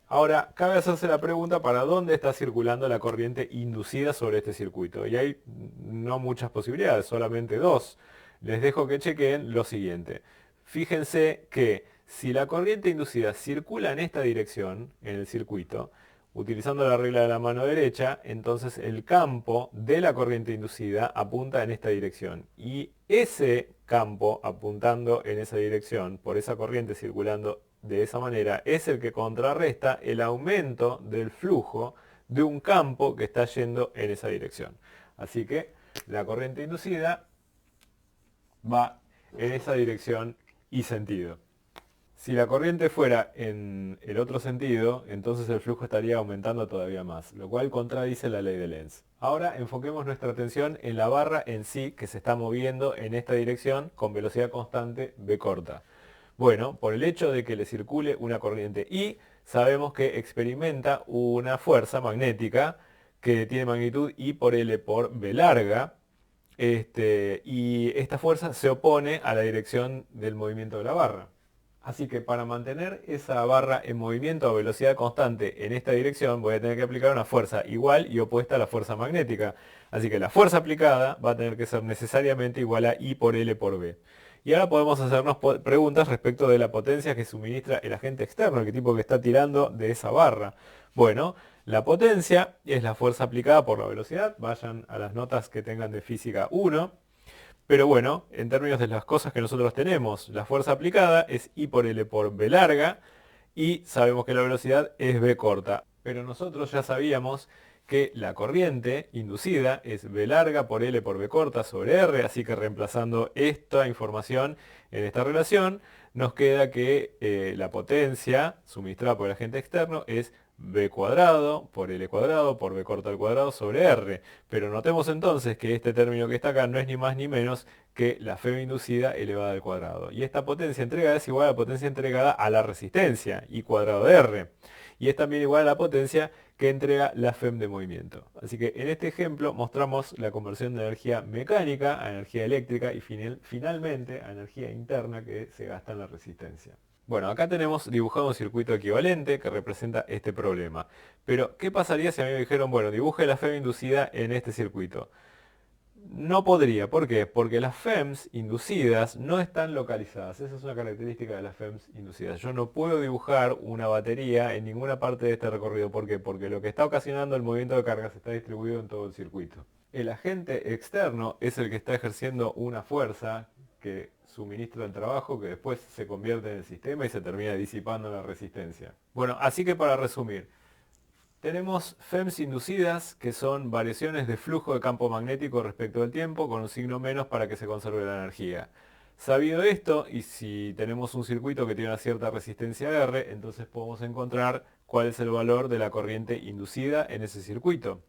Ahora, cabe hacerse la pregunta para dónde está circulando la corriente inducida sobre este circuito. Y hay no muchas posibilidades, solamente dos. Les dejo que chequeen lo siguiente. Fíjense que si la corriente inducida circula en esta dirección, en el circuito, utilizando la regla de la mano derecha, entonces el campo de la corriente inducida apunta en esta dirección. Y ese campo apuntando en esa dirección, por esa corriente circulando de esa manera, es el que contrarresta el aumento del flujo de un campo que está yendo en esa dirección. Así que la corriente inducida va en esa dirección y sentido. Si la corriente fuera en el otro sentido, entonces el flujo estaría aumentando todavía más, lo cual contradice la ley de Lenz. Ahora enfoquemos nuestra atención en la barra en sí que se está moviendo en esta dirección con velocidad constante v corta. Bueno, por el hecho de que le circule una corriente I, sabemos que experimenta una fuerza magnética que tiene magnitud I por L por V larga, y esta fuerza se opone a la dirección del movimiento de la barra. Así que para mantener esa barra en movimiento a velocidad constante en esta dirección voy a tener que aplicar una fuerza igual y opuesta a la fuerza magnética. Así que la fuerza aplicada va a tener que ser necesariamente igual a I por L por B. Y ahora podemos hacernos preguntas respecto de la potencia que suministra el agente externo, el tipo que está tirando de esa barra. Bueno, la potencia es la fuerza aplicada por la velocidad. Vayan a las notas que tengan de física 1. Pero bueno, en términos de las cosas que nosotros tenemos, la fuerza aplicada es I por L por B larga y sabemos que la velocidad es B corta. Pero nosotros ya sabíamos que la corriente inducida es B larga por L por B corta sobre R, así que reemplazando esta información en esta relación, nos queda que la potencia suministrada por el agente externo es B cuadrado por L cuadrado por B corta al cuadrado sobre R. Pero notemos entonces que este término que está acá no es ni más ni menos que la Fm inducida elevada al cuadrado. Y esta potencia entregada es igual a la potencia entregada a la resistencia, I cuadrado de R. Y es también igual a la potencia que entrega la Fem de movimiento. Así que en este ejemplo mostramos la conversión de energía mecánica a energía eléctrica y finalmente a energía interna que se gasta en la resistencia. Bueno, acá tenemos dibujado un circuito equivalente que representa este problema. Pero, ¿qué pasaría si a mí me dijeron, bueno, dibuje la Fem inducida en este circuito? No podría, ¿por qué? Porque las FEMs inducidas no están localizadas. Esa es una característica de las FEMs inducidas. Yo no puedo dibujar una batería en ninguna parte de este recorrido. ¿Por qué? Porque lo que está ocasionando el movimiento de cargas está distribuido en todo el circuito. El agente externo es el que está ejerciendo una fuerza que suministra el trabajo, que después se convierte en el sistema y se termina disipando en la resistencia. Bueno, así que para resumir, tenemos FEMs inducidas, que son variaciones de flujo de campo magnético respecto del tiempo, con un signo menos para que se conserve la energía. Sabido esto, y si tenemos un circuito que tiene una cierta resistencia R, entonces podemos encontrar cuál es el valor de la corriente inducida en ese circuito.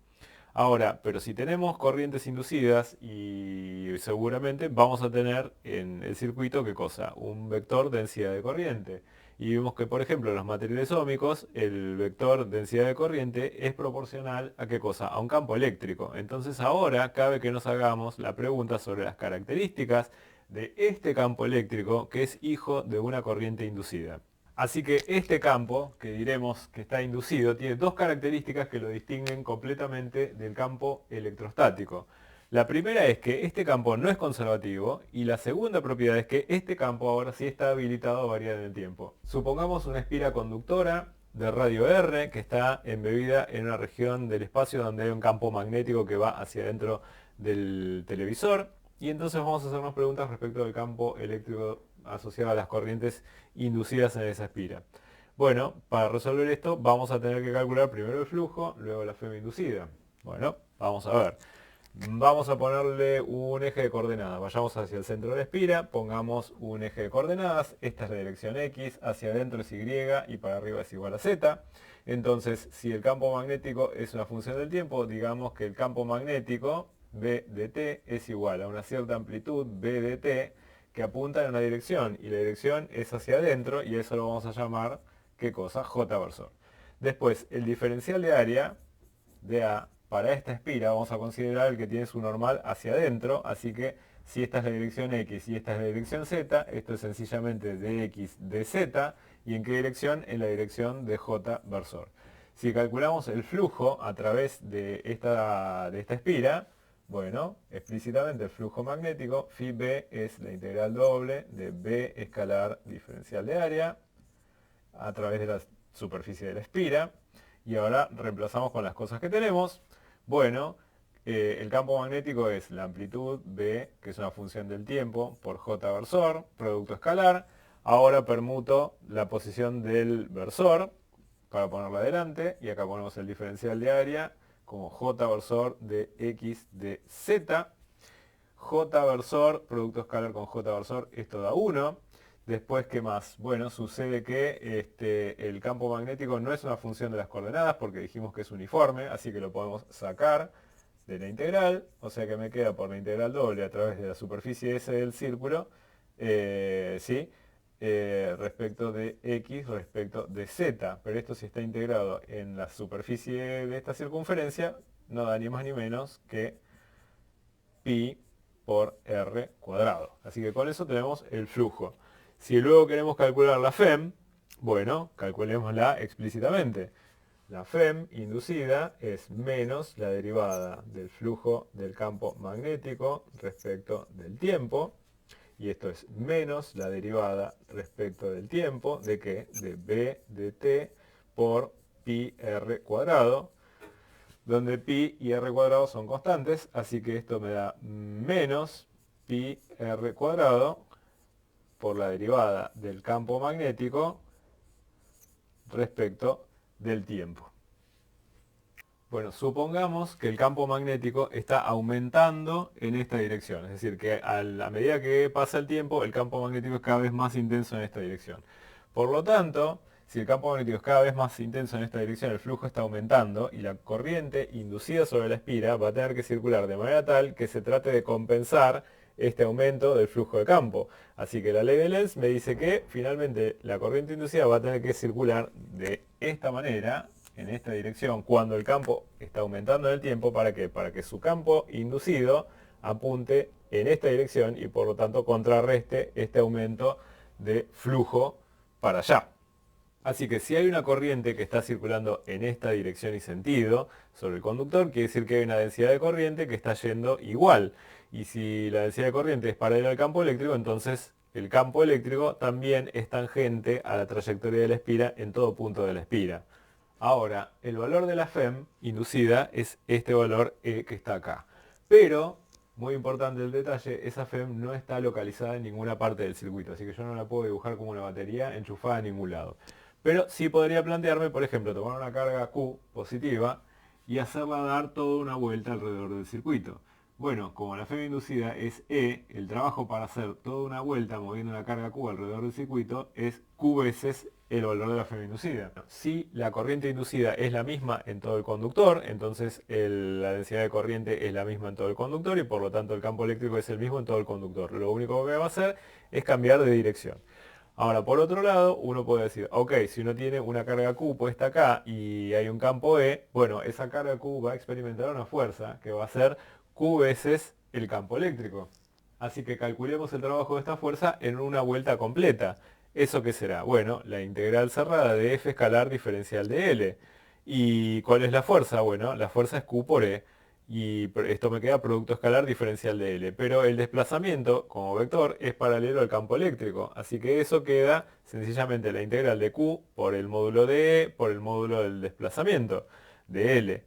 Ahora, pero si tenemos corrientes inducidas, y seguramente vamos a tener en el circuito, ¿qué cosa? Un vector densidad de corriente. Y vimos que, por ejemplo, en los materiales óhmicos, el vector densidad de corriente es proporcional ¿a qué cosa? A un campo eléctrico. Entonces ahora cabe que nos hagamos la pregunta sobre las características de este campo eléctrico que es hijo de una corriente inducida. Así que este campo, que diremos que está inducido, tiene dos características que lo distinguen completamente del campo electrostático. La primera es que este campo no es conservativo y la segunda propiedad es que este campo ahora sí está habilitado a variar en el tiempo. Supongamos una espira conductora de radio R que está embebida en una región del espacio donde hay un campo magnético que va hacia adentro del televisor y entonces vamos a hacernos preguntas respecto del campo eléctrico asociado a las corrientes inducidas en esa espira. Bueno, para resolver esto vamos a tener que calcular primero el flujo, luego la Fm inducida. Bueno, vamos a ver. Vamos a ponerle un eje de coordenadas. Vayamos hacia el centro de la espira, pongamos un eje de coordenadas. Esta es la dirección X, hacia adentro es Y y para arriba es igual a Z. Entonces, si el campo magnético es una función del tiempo, digamos que el campo magnético B de t es igual a una cierta amplitud B de t que apunta en una dirección y la dirección es hacia adentro y eso lo vamos a llamar, ¿qué cosa? J versor. Después, el diferencial de área de A para esta espira vamos a considerar el que tiene su normal hacia adentro, así que si esta es la dirección X y esta es la dirección Z, esto es sencillamente dx de Z, y en qué dirección, en la dirección de J versor. Si calculamos el flujo a través de esta espira, bueno, explícitamente el flujo magnético, phi b es la integral doble de b escalar diferencial de área a través de la superficie de la espira. Y ahora reemplazamos con las cosas que tenemos. Bueno, el campo magnético es la amplitud b, que es una función del tiempo, por j versor, producto escalar. Ahora permuto la posición del versor para ponerla adelante y acá ponemos el diferencial de área como j versor de x de z. J versor, producto escalar con j versor, esto da 1. Después, ¿qué más? Bueno, sucede que el campo magnético no es una función de las coordenadas porque dijimos que es uniforme, así que lo podemos sacar de la integral, o sea que me queda por la integral doble a través de la superficie S del círculo, ¿sí? Respecto de X respecto de Z, pero esto si está integrado en la superficie de esta circunferencia, no da ni más ni menos que pi por r cuadrado. Así que con eso tenemos el flujo. Si luego queremos calcular la FEM, bueno, calculémosla explícitamente. La FEM inducida es menos la derivada del flujo del campo magnético respecto del tiempo. Y esto es menos la derivada respecto del tiempo, ¿de qué? De B de t por pi r cuadrado, donde pi y r cuadrado son constantes, así que esto me da menos pi r cuadrado por la derivada del campo magnético respecto del tiempo. Bueno, supongamos que el campo magnético está aumentando en esta dirección, es decir, que a medida que pasa el tiempo, el campo magnético es cada vez más intenso en esta dirección. Por lo tanto, si el campo magnético es cada vez más intenso en esta dirección, el flujo está aumentando y la corriente inducida sobre la espira va a tener que circular de manera tal que se trate de compensar este aumento del flujo de campo. Así que la ley de Lenz me dice que finalmente la corriente inducida va a tener que circular de esta manera, en esta dirección, cuando el campo está aumentando en el tiempo. ¿Para qué? Para que su campo inducido apunte en esta dirección y por lo tanto contrarreste este aumento de flujo para allá. Así que si hay una corriente que está circulando en esta dirección y sentido sobre el conductor, quiere decir que hay una densidad de corriente que está yendo igual. Y si la densidad de corriente es paralela al campo eléctrico, entonces el campo eléctrico también es tangente a la trayectoria de la espira en todo punto de la espira. Ahora, el valor de la FEM inducida es este valor E que está acá. Pero, muy importante el detalle, esa FEM no está localizada en ninguna parte del circuito, así que yo no la puedo dibujar como una batería enchufada en ningún lado. Pero sí podría plantearme, por ejemplo, tomar una carga Q positiva y hacerla dar toda una vuelta alrededor del circuito. Bueno, como la FEM inducida es E, el trabajo para hacer toda una vuelta moviendo una carga Q alrededor del circuito es Q veces el valor de la FEM inducida. Si la corriente inducida es la misma en todo el conductor, entonces la densidad de corriente es la misma en todo el conductor y por lo tanto el campo eléctrico es el mismo en todo el conductor. Lo único que va a hacer es cambiar de dirección. Ahora, por otro lado, uno puede decir, ok, si uno tiene una carga Q puesta acá y hay un campo E, bueno, esa carga Q va a experimentar una fuerza que va a ser Q veces el campo eléctrico. Así que calculemos el trabajo de esta fuerza en una vuelta completa. ¿Eso qué será? Bueno, la integral cerrada de F escalar diferencial de L. ¿Y cuál es la fuerza? Bueno, la fuerza es Q por E. Y esto me queda producto escalar diferencial de L. Pero el desplazamiento como vector es paralelo al campo eléctrico. Así que eso queda sencillamente la integral de Q por el módulo de E por el módulo del desplazamiento de L.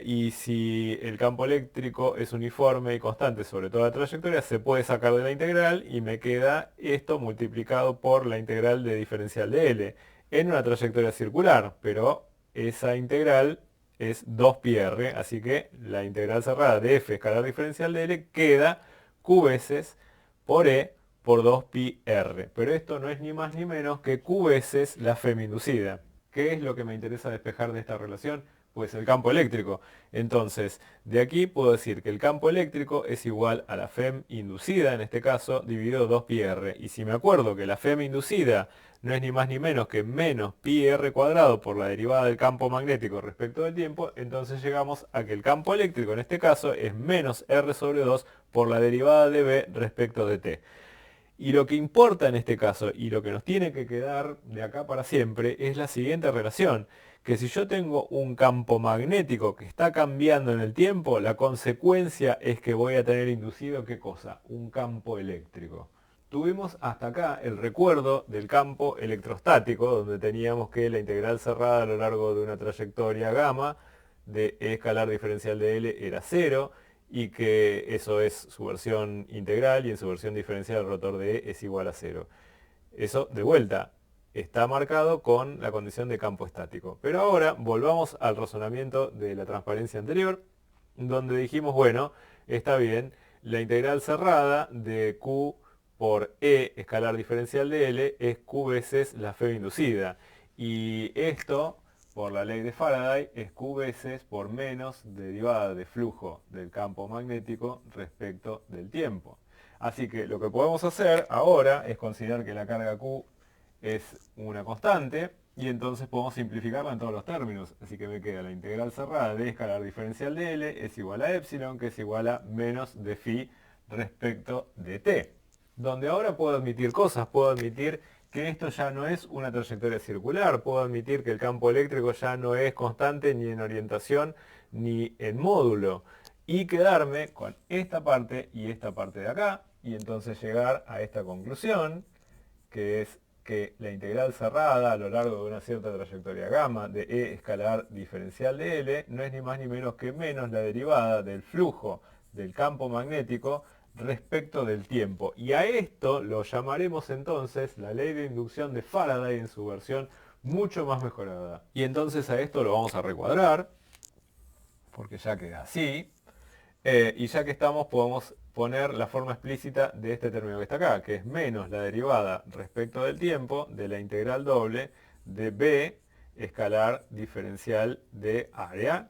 Y si el campo eléctrico es uniforme y constante sobre toda la trayectoria, se puede sacar de la integral y me queda esto multiplicado por la integral de diferencial de L en una trayectoria circular, pero esa integral es 2πr, así que la integral cerrada de f escalar diferencial de L queda q veces por E por 2πr, pero esto no es ni más ni menos que q veces la FEM inducida. ¿Qué es lo que me interesa despejar de esta relación? Pues el campo eléctrico. Entonces, de aquí puedo decir que el campo eléctrico es igual a la FEM inducida, en este caso, dividido 2πr. Y si me acuerdo que la FEM inducida no es ni más ni menos que menos pi r cuadrado por la derivada del campo magnético respecto del tiempo, entonces llegamos a que el campo eléctrico en este caso es menos r sobre 2 por la derivada de b respecto de t. Y lo que importa en este caso, y lo que nos tiene que quedar de acá para siempre, es la siguiente relación, que si yo tengo un campo magnético que está cambiando en el tiempo, la consecuencia es que voy a tener inducido, ¿qué cosa? Un campo eléctrico. Tuvimos hasta acá el recuerdo del campo electrostático, donde teníamos que la integral cerrada a lo largo de una trayectoria gamma de E escalar diferencial de L era 0, y que eso es su versión integral y en su versión diferencial el rotor de E es igual a 0. Eso, de vuelta, está marcado con la condición de campo estático. Pero ahora volvamos al razonamiento de la transparencia anterior, donde dijimos, bueno, está bien, la integral cerrada de Q por E escalar diferencial de L es Q veces la FEM inducida. Y esto, por la ley de Faraday, es Q veces por menos derivada de flujo del campo magnético respecto del tiempo. Así que lo que podemos hacer ahora es considerar que la carga Q es una constante y entonces podemos simplificarla en todos los términos. Así que me queda la integral cerrada de escalar diferencial de L es igual a epsilon, que es igual a menos de phi respecto de t. donde ahora puedo admitir cosas, puedo admitir que esto ya no es una trayectoria circular, puedo admitir que el campo eléctrico ya no es constante ni en orientación ni en módulo, y quedarme con esta parte de acá, y entonces llegar a esta conclusión, que es que la integral cerrada a lo largo de una cierta trayectoria gamma de E escalar diferencial de L no es ni más ni menos que menos la derivada del flujo del campo magnético respecto del tiempo. Y a esto lo llamaremos entonces la ley de inducción de Faraday en su versión mucho más mejorada. Y entonces a esto lo vamos a recuadrar, porque ya queda así. Y ya que estamos, podemos poner la forma explícita de este término que está acá, que es menos la derivada respecto del tiempo de la integral doble de B escalar diferencial de área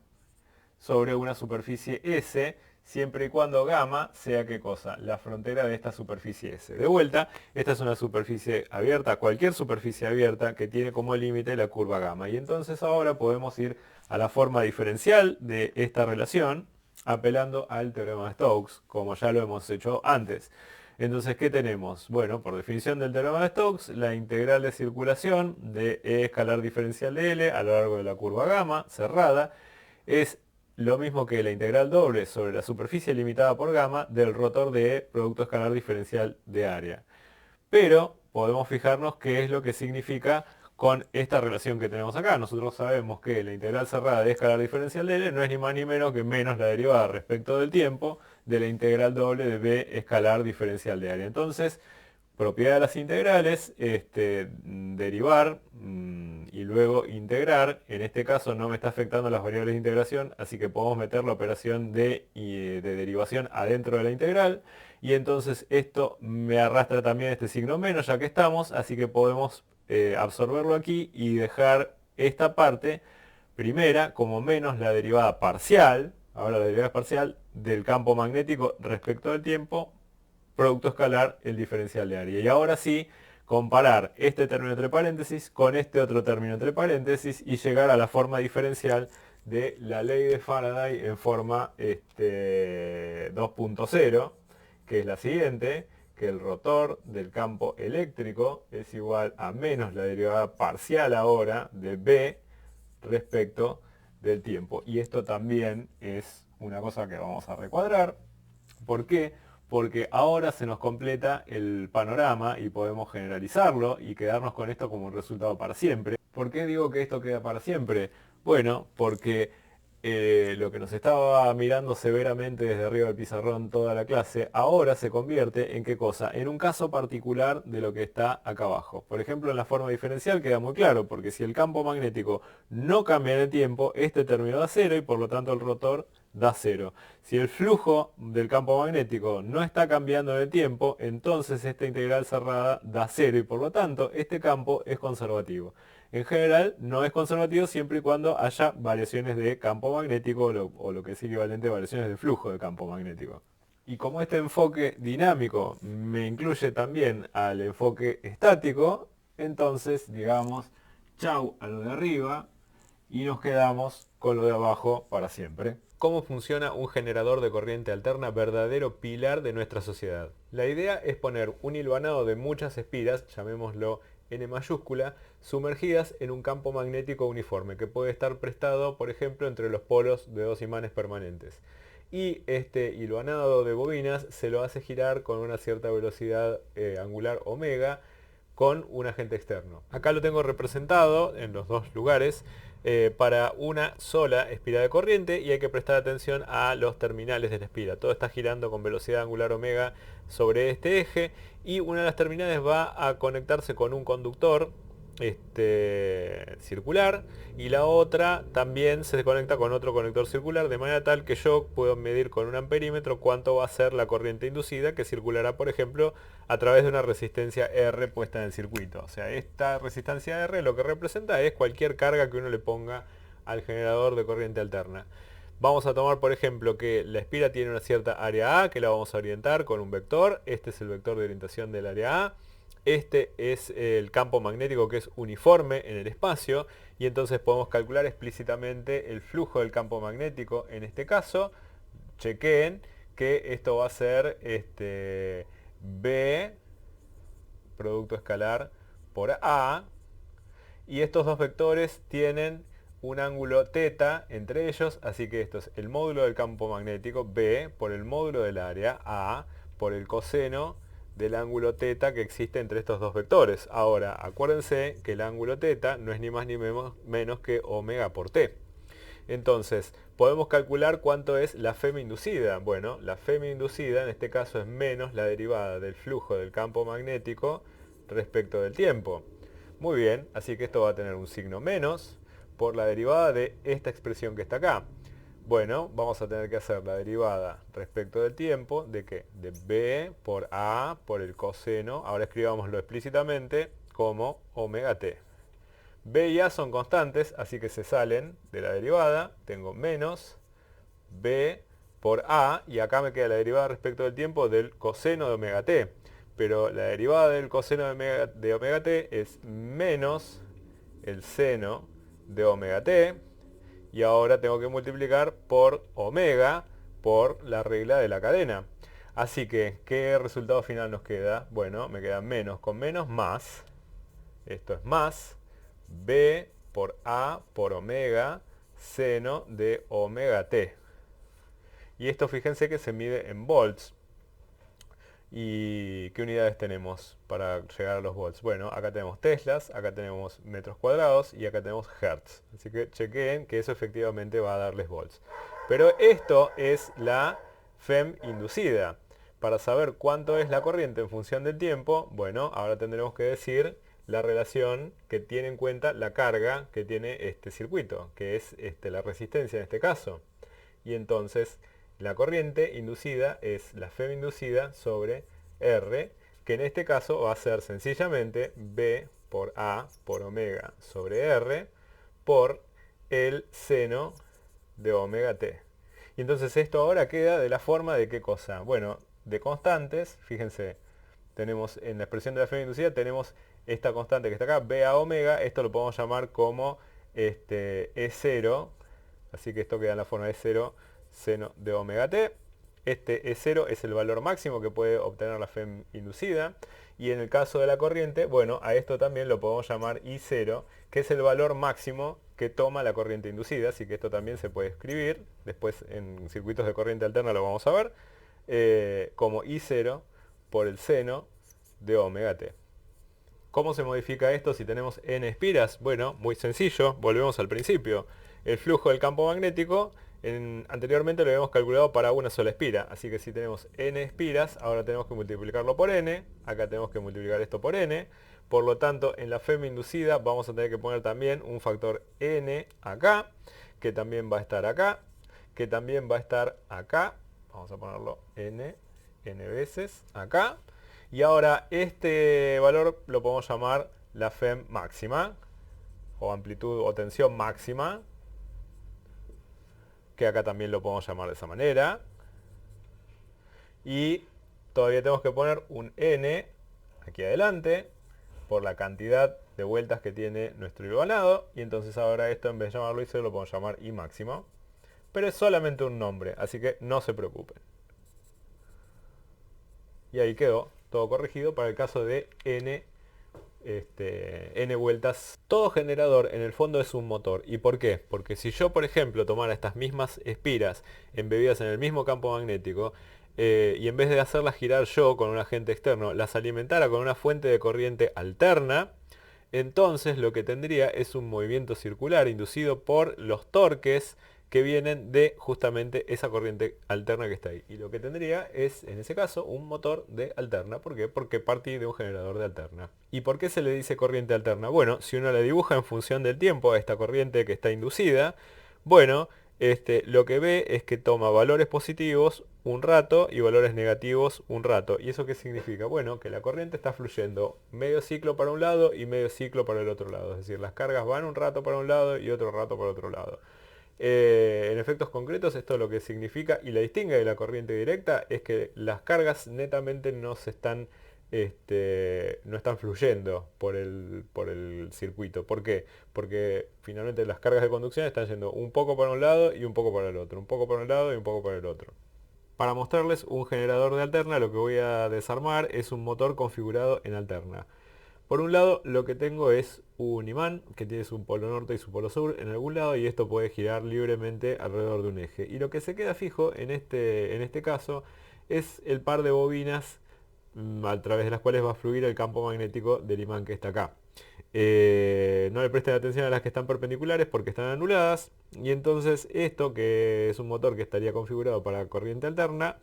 sobre una superficie S, siempre y cuando gamma sea ¿qué cosa? La frontera de esta superficie S. De vuelta, esta es una superficie abierta, cualquier superficie abierta que tiene como límite la curva gamma. Y entonces ahora podemos ir a la forma diferencial de esta relación, apelando al teorema de Stokes, como ya lo hemos hecho antes. Entonces, ¿qué tenemos? Bueno, por definición del teorema de Stokes, la integral de circulación de E escalar diferencial de L a lo largo de la curva gamma cerrada es lo mismo que la integral doble sobre la superficie limitada por gamma del rotor de E producto escalar diferencial de área. Pero podemos fijarnos qué es lo que significa con esta relación que tenemos acá. Nosotros sabemos que la integral cerrada de escalar diferencial de L no es ni más ni menos que menos la derivada respecto del tiempo de la integral doble de B escalar diferencial de área. Entonces, propiedad de las integrales, derivar y luego integrar. En este caso no me está afectando las variables de integración, así que podemos meter la operación de derivación adentro de la integral. Y entonces esto me arrastra también este signo menos, ya que estamos, así que podemos absorberlo aquí y dejar esta parte primera como menos la derivada parcial, ahora la derivada parcial del campo magnético respecto del tiempo, producto escalar el diferencial de área. Y ahora sí, comparar este término entre paréntesis con este otro término entre paréntesis y llegar a la forma diferencial de la ley de Faraday en forma 2.0, que es la siguiente, que el rotor del campo eléctrico es igual a menos la derivada parcial ahora de B respecto del tiempo. Y esto también es una cosa que vamos a recuadrar. ¿Por qué? Porque ahora se nos completa el panorama y podemos generalizarlo y quedarnos con esto como un resultado para siempre. ¿Por qué digo que esto queda para siempre? Bueno, porque lo que nos estaba mirando severamente desde arriba del pizarrón toda la clase, ahora se convierte en ¿qué cosa? En un caso particular de lo que está acá abajo. Por ejemplo, en la forma diferencial queda muy claro, porque si el campo magnético no cambia en el tiempo, este término da cero y por lo tanto el rotor da cero. Si el flujo del campo magnético no está cambiando en el tiempo, entonces esta integral cerrada da cero y por lo tanto este campo es conservativo. En general no es conservativo siempre y cuando haya variaciones de campo magnético o lo que es equivalente a variaciones de flujo de campo magnético. Y como este enfoque dinámico me incluye también al enfoque estático, entonces digamos chau a lo de arriba y nos quedamos con lo de abajo para siempre. ¿Cómo funciona un generador de corriente alterna, verdadero pilar de nuestra sociedad? La idea es poner un hilvanado de muchas espiras, llamémoslo N mayúscula, sumergidas en un campo magnético uniforme que puede estar prestado, por ejemplo, entre los polos de dos imanes permanentes. Y este hilvanado de bobinas se lo hace girar con una cierta velocidad angular omega con un agente externo. Acá lo tengo representado en los dos lugares para una sola espira de corriente y hay que prestar atención a los terminales de la espira. Todo está girando con velocidad angular omega sobre este eje y una de las terminales va a conectarse con un conductor circular y la otra también se conecta con otro conector circular de manera tal que yo puedo medir con un amperímetro cuánto va a ser la corriente inducida que circulará por ejemplo a través de una resistencia R puesta en el circuito. O sea, esta resistencia R lo que representa es cualquier carga que uno le ponga al generador de corriente alterna. Vamos a tomar por ejemplo que la espira tiene una cierta área A que la vamos a orientar con un vector. Este es el vector de orientación del área A. Este es el campo magnético que es uniforme en el espacio y entonces podemos calcular explícitamente el flujo del campo magnético. En este caso, chequeen que esto va a ser B, producto escalar, por A. Y estos dos vectores tienen un ángulo θ entre ellos, así que esto es el módulo del campo magnético, B, por el módulo del área, A, por el coseno del ángulo θ que existe entre estos dos vectores. Ahora, acuérdense que el ángulo θ no es ni más ni menos que omega por t. Entonces, podemos calcular cuánto es la Fm inducida. Bueno, la Fm inducida en este caso es menos la derivada del flujo del campo magnético respecto del tiempo. Muy bien, así que esto va a tener un signo menos por la derivada de esta expresión que está acá. Bueno, vamos a tener que hacer la derivada respecto del tiempo de ¿qué? De B por A por el coseno, ahora escribámoslo explícitamente, como omega t. B y A son constantes, así que se salen de la derivada. Tengo menos B por A, y acá me queda la derivada respecto del tiempo del coseno de omega t. Pero la derivada del coseno de omega t es menos el seno de omega t. Y ahora tengo que multiplicar por omega por la regla de la cadena. Así que, ¿qué resultado final nos queda? Bueno, me queda menos con menos más. Esto es más B por A por omega seno de omega t. Y esto fíjense que se mide en volts. ¿Y qué unidades tenemos para llegar a los volts? Bueno, acá tenemos teslas, acá tenemos metros cuadrados y acá tenemos hertz. Así que chequeen que eso efectivamente va a darles volts. Pero esto es la Fem inducida. Para saber cuánto es la corriente en función del tiempo, bueno, ahora tendremos que decir la relación que tiene en cuenta la carga que tiene este circuito, que es la resistencia en este caso. Y entonces la corriente inducida es la Fem inducida sobre R, que en este caso va a ser sencillamente B por A por omega sobre R por el seno de omega t. Y entonces esto ahora queda de la forma de qué cosa. Bueno, de constantes, fíjense, tenemos en la expresión de la Fem inducida tenemos esta constante que está acá, B a omega, esto lo podemos llamar como E0, así que esto queda en la forma de E0 seno de omega t. Este E0 es el valor máximo que puede obtener la Fem inducida. Y en el caso de la corriente, bueno, a esto también lo podemos llamar I0, que es el valor máximo que toma la corriente inducida. Así que esto también se puede escribir. Después en circuitos de corriente alterna lo vamos a ver. Como I0 por el seno de omega t. ¿Cómo se modifica esto si tenemos n espiras? Bueno, muy sencillo, volvemos al principio. El flujo del campo magnético anteriormente lo habíamos calculado para una sola espira, así que si tenemos n espiras, ahora tenemos que multiplicarlo por n, acá tenemos que multiplicar esto por n, por lo tanto en la Fem inducida vamos a tener que poner también un factor n acá, que también va a estar acá, que también va a estar acá, vamos a ponerlo n veces acá. Y ahora este valor lo podemos llamar la Fem máxima, o amplitud o tensión máxima, que acá también lo podemos llamar de esa manera. Y todavía tenemos que poner un n aquí adelante, por la cantidad de vueltas que tiene nuestro hilvanado. Y entonces ahora esto, en vez de llamarlo I0, lo podemos llamar I máximo. Pero es solamente un nombre, así que no se preocupen. Y ahí quedó todo corregido para el caso de n vueltas. Todo generador en el fondo es un motor. ¿Y por qué? Porque si yo, por ejemplo, tomara estas mismas espiras embebidas en el mismo campo magnético y en vez de hacerlas girar yo con un agente externo, las alimentara con una fuente de corriente alterna, entonces lo que tendría es un movimiento circular inducido por los torques que vienen de justamente esa corriente alterna que está ahí. Y lo que tendría es, en ese caso, un motor de alterna. ¿Por qué? Porque parte de un generador de alterna. ¿Y por qué se le dice corriente alterna? Bueno, si uno la dibuja en función del tiempo a esta corriente que está inducida, bueno, lo que ve es que toma valores positivos un rato y valores negativos un rato. ¿Y eso qué significa? Bueno, que la corriente está fluyendo medio ciclo para un lado y medio ciclo para el otro lado. Es decir, las cargas van un rato para un lado y otro rato para otro lado. En efectos concretos esto lo que significa y la distingue de la corriente directa es que las cargas netamente no están fluyendo por el circuito. ¿Por qué? Porque finalmente las cargas de conducción están yendo un poco para un lado y un poco para el otro, un poco para un lado y un poco para el otro. Para mostrarles un generador de alterna, lo que voy a desarmar es un motor configurado en alterna. Por un lado, lo que tengo es un imán que tiene su polo norte y su polo sur en algún lado, y esto puede girar libremente alrededor de un eje. Y lo que se queda fijo en este caso es el par de bobinas a través de las cuales va a fluir el campo magnético del imán que está acá. No le presten atención a las que están perpendiculares porque están anuladas, y entonces esto, que es un motor que estaría configurado para corriente alterna,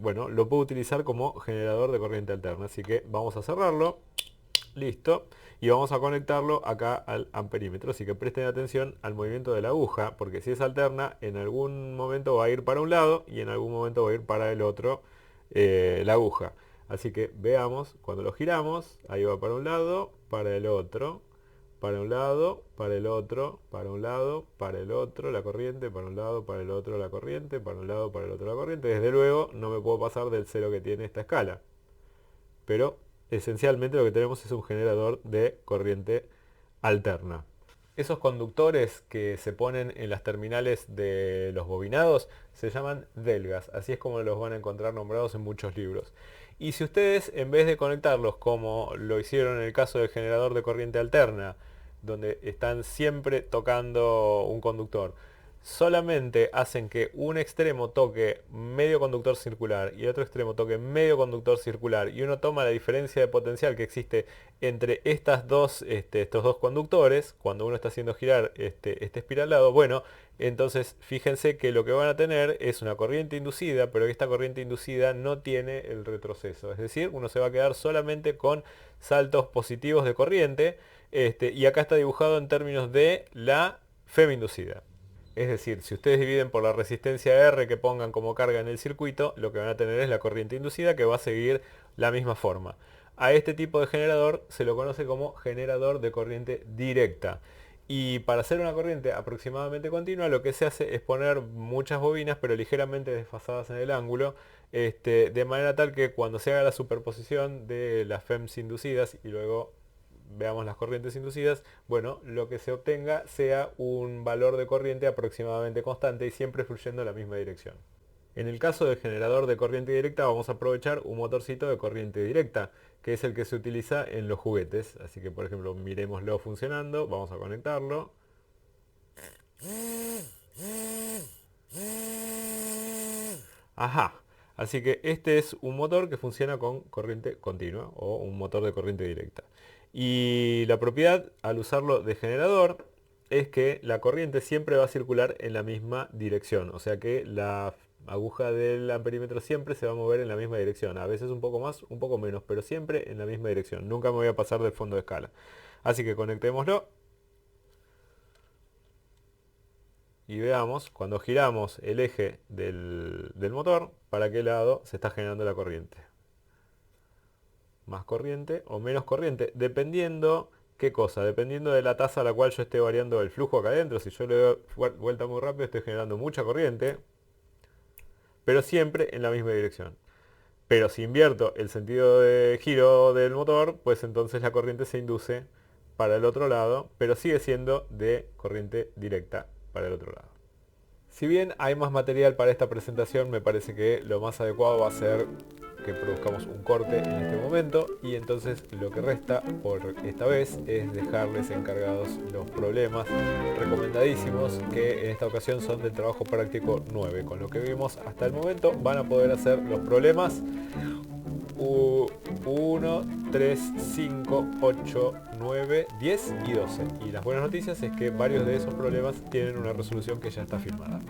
bueno, lo puedo utilizar como generador de corriente alterna. Así que vamos a cerrarlo, listo, y vamos a conectarlo acá al amperímetro. Así que presten atención al movimiento de la aguja, porque si es alterna, en algún momento va a ir para un lado y en algún momento va a ir para el otro, la aguja. Así que veamos, cuando lo giramos, ahí va para un lado, para el otro, para un lado, para el otro, para un lado, para el otro, la corriente, para un lado, para el otro, la corriente, para un lado, para el otro, la corriente. Desde luego no me puedo pasar del cero que tiene esta escala. Pero esencialmente lo que tenemos es un generador de corriente alterna. Esos conductores que se ponen en las terminales de los bobinados se llaman delgas, así es como los van a encontrar nombrados en muchos libros. Y si ustedes, en vez de conectarlos como lo hicieron en el caso del generador de corriente alterna, donde están siempre tocando un conductor, solamente hacen que un extremo toque medio conductor circular y el otro extremo toque medio conductor circular, y uno toma la diferencia de potencial que existe entre estos dos conductores cuando uno está haciendo girar este espiralado, bueno, entonces fíjense que lo que van a tener es una corriente inducida, pero esta corriente inducida no tiene el retroceso, es decir, uno se va a quedar solamente con saltos positivos de corriente, y acá está dibujado en términos de la FEM inducida. Es decir, si ustedes dividen por la resistencia R que pongan como carga en el circuito, lo que van a tener es la corriente inducida, que va a seguir la misma forma. A este tipo de generador se lo conoce como generador de corriente directa. Y para hacer una corriente aproximadamente continua, lo que se hace es poner muchas bobinas, pero ligeramente desfasadas en el ángulo, de manera tal que cuando se haga la superposición de las FEMs inducidas y luego veamos las corrientes inducidas, bueno, lo que se obtenga sea un valor de corriente aproximadamente constante y siempre fluyendo en la misma dirección. En el caso del generador de corriente directa vamos a aprovechar un motorcito de corriente directa, que es el que se utiliza en los juguetes. Así que, por ejemplo, miremoslo funcionando, vamos a conectarlo. Ajá, así que este es un motor que funciona con corriente continua o un motor de corriente directa. Y la propiedad al usarlo de generador es que la corriente siempre va a circular en la misma dirección. O sea que la aguja del amperímetro siempre se va a mover en la misma dirección. A veces un poco más, un poco menos, pero siempre en la misma dirección. Nunca me voy a pasar del fondo de escala. Así que conectémoslo. Y veamos, cuando giramos el eje del motor, para qué lado se está generando la corriente. Más corriente o menos corriente, dependiendo qué cosa, dependiendo de la tasa a la cual yo esté variando el flujo acá adentro. Si yo le doy vuelta muy rápido, estoy generando mucha corriente, pero siempre en la misma dirección. Pero si invierto el sentido de giro del motor, pues entonces la corriente se induce para el otro lado, pero sigue siendo de corriente directa para el otro lado. Si bien hay más material para esta presentación, me parece que lo más adecuado va a ser que produzcamos un corte en este momento, y entonces lo que resta por esta vez es dejarles encargados los problemas recomendadísimos, que en esta ocasión son del trabajo práctico 9. Con lo que vimos hasta el momento van a poder hacer los problemas 1, 3, 5, 8, 9, 10 y 12. Y las buenas noticias es que varios de esos problemas tienen una resolución que ya está firmada.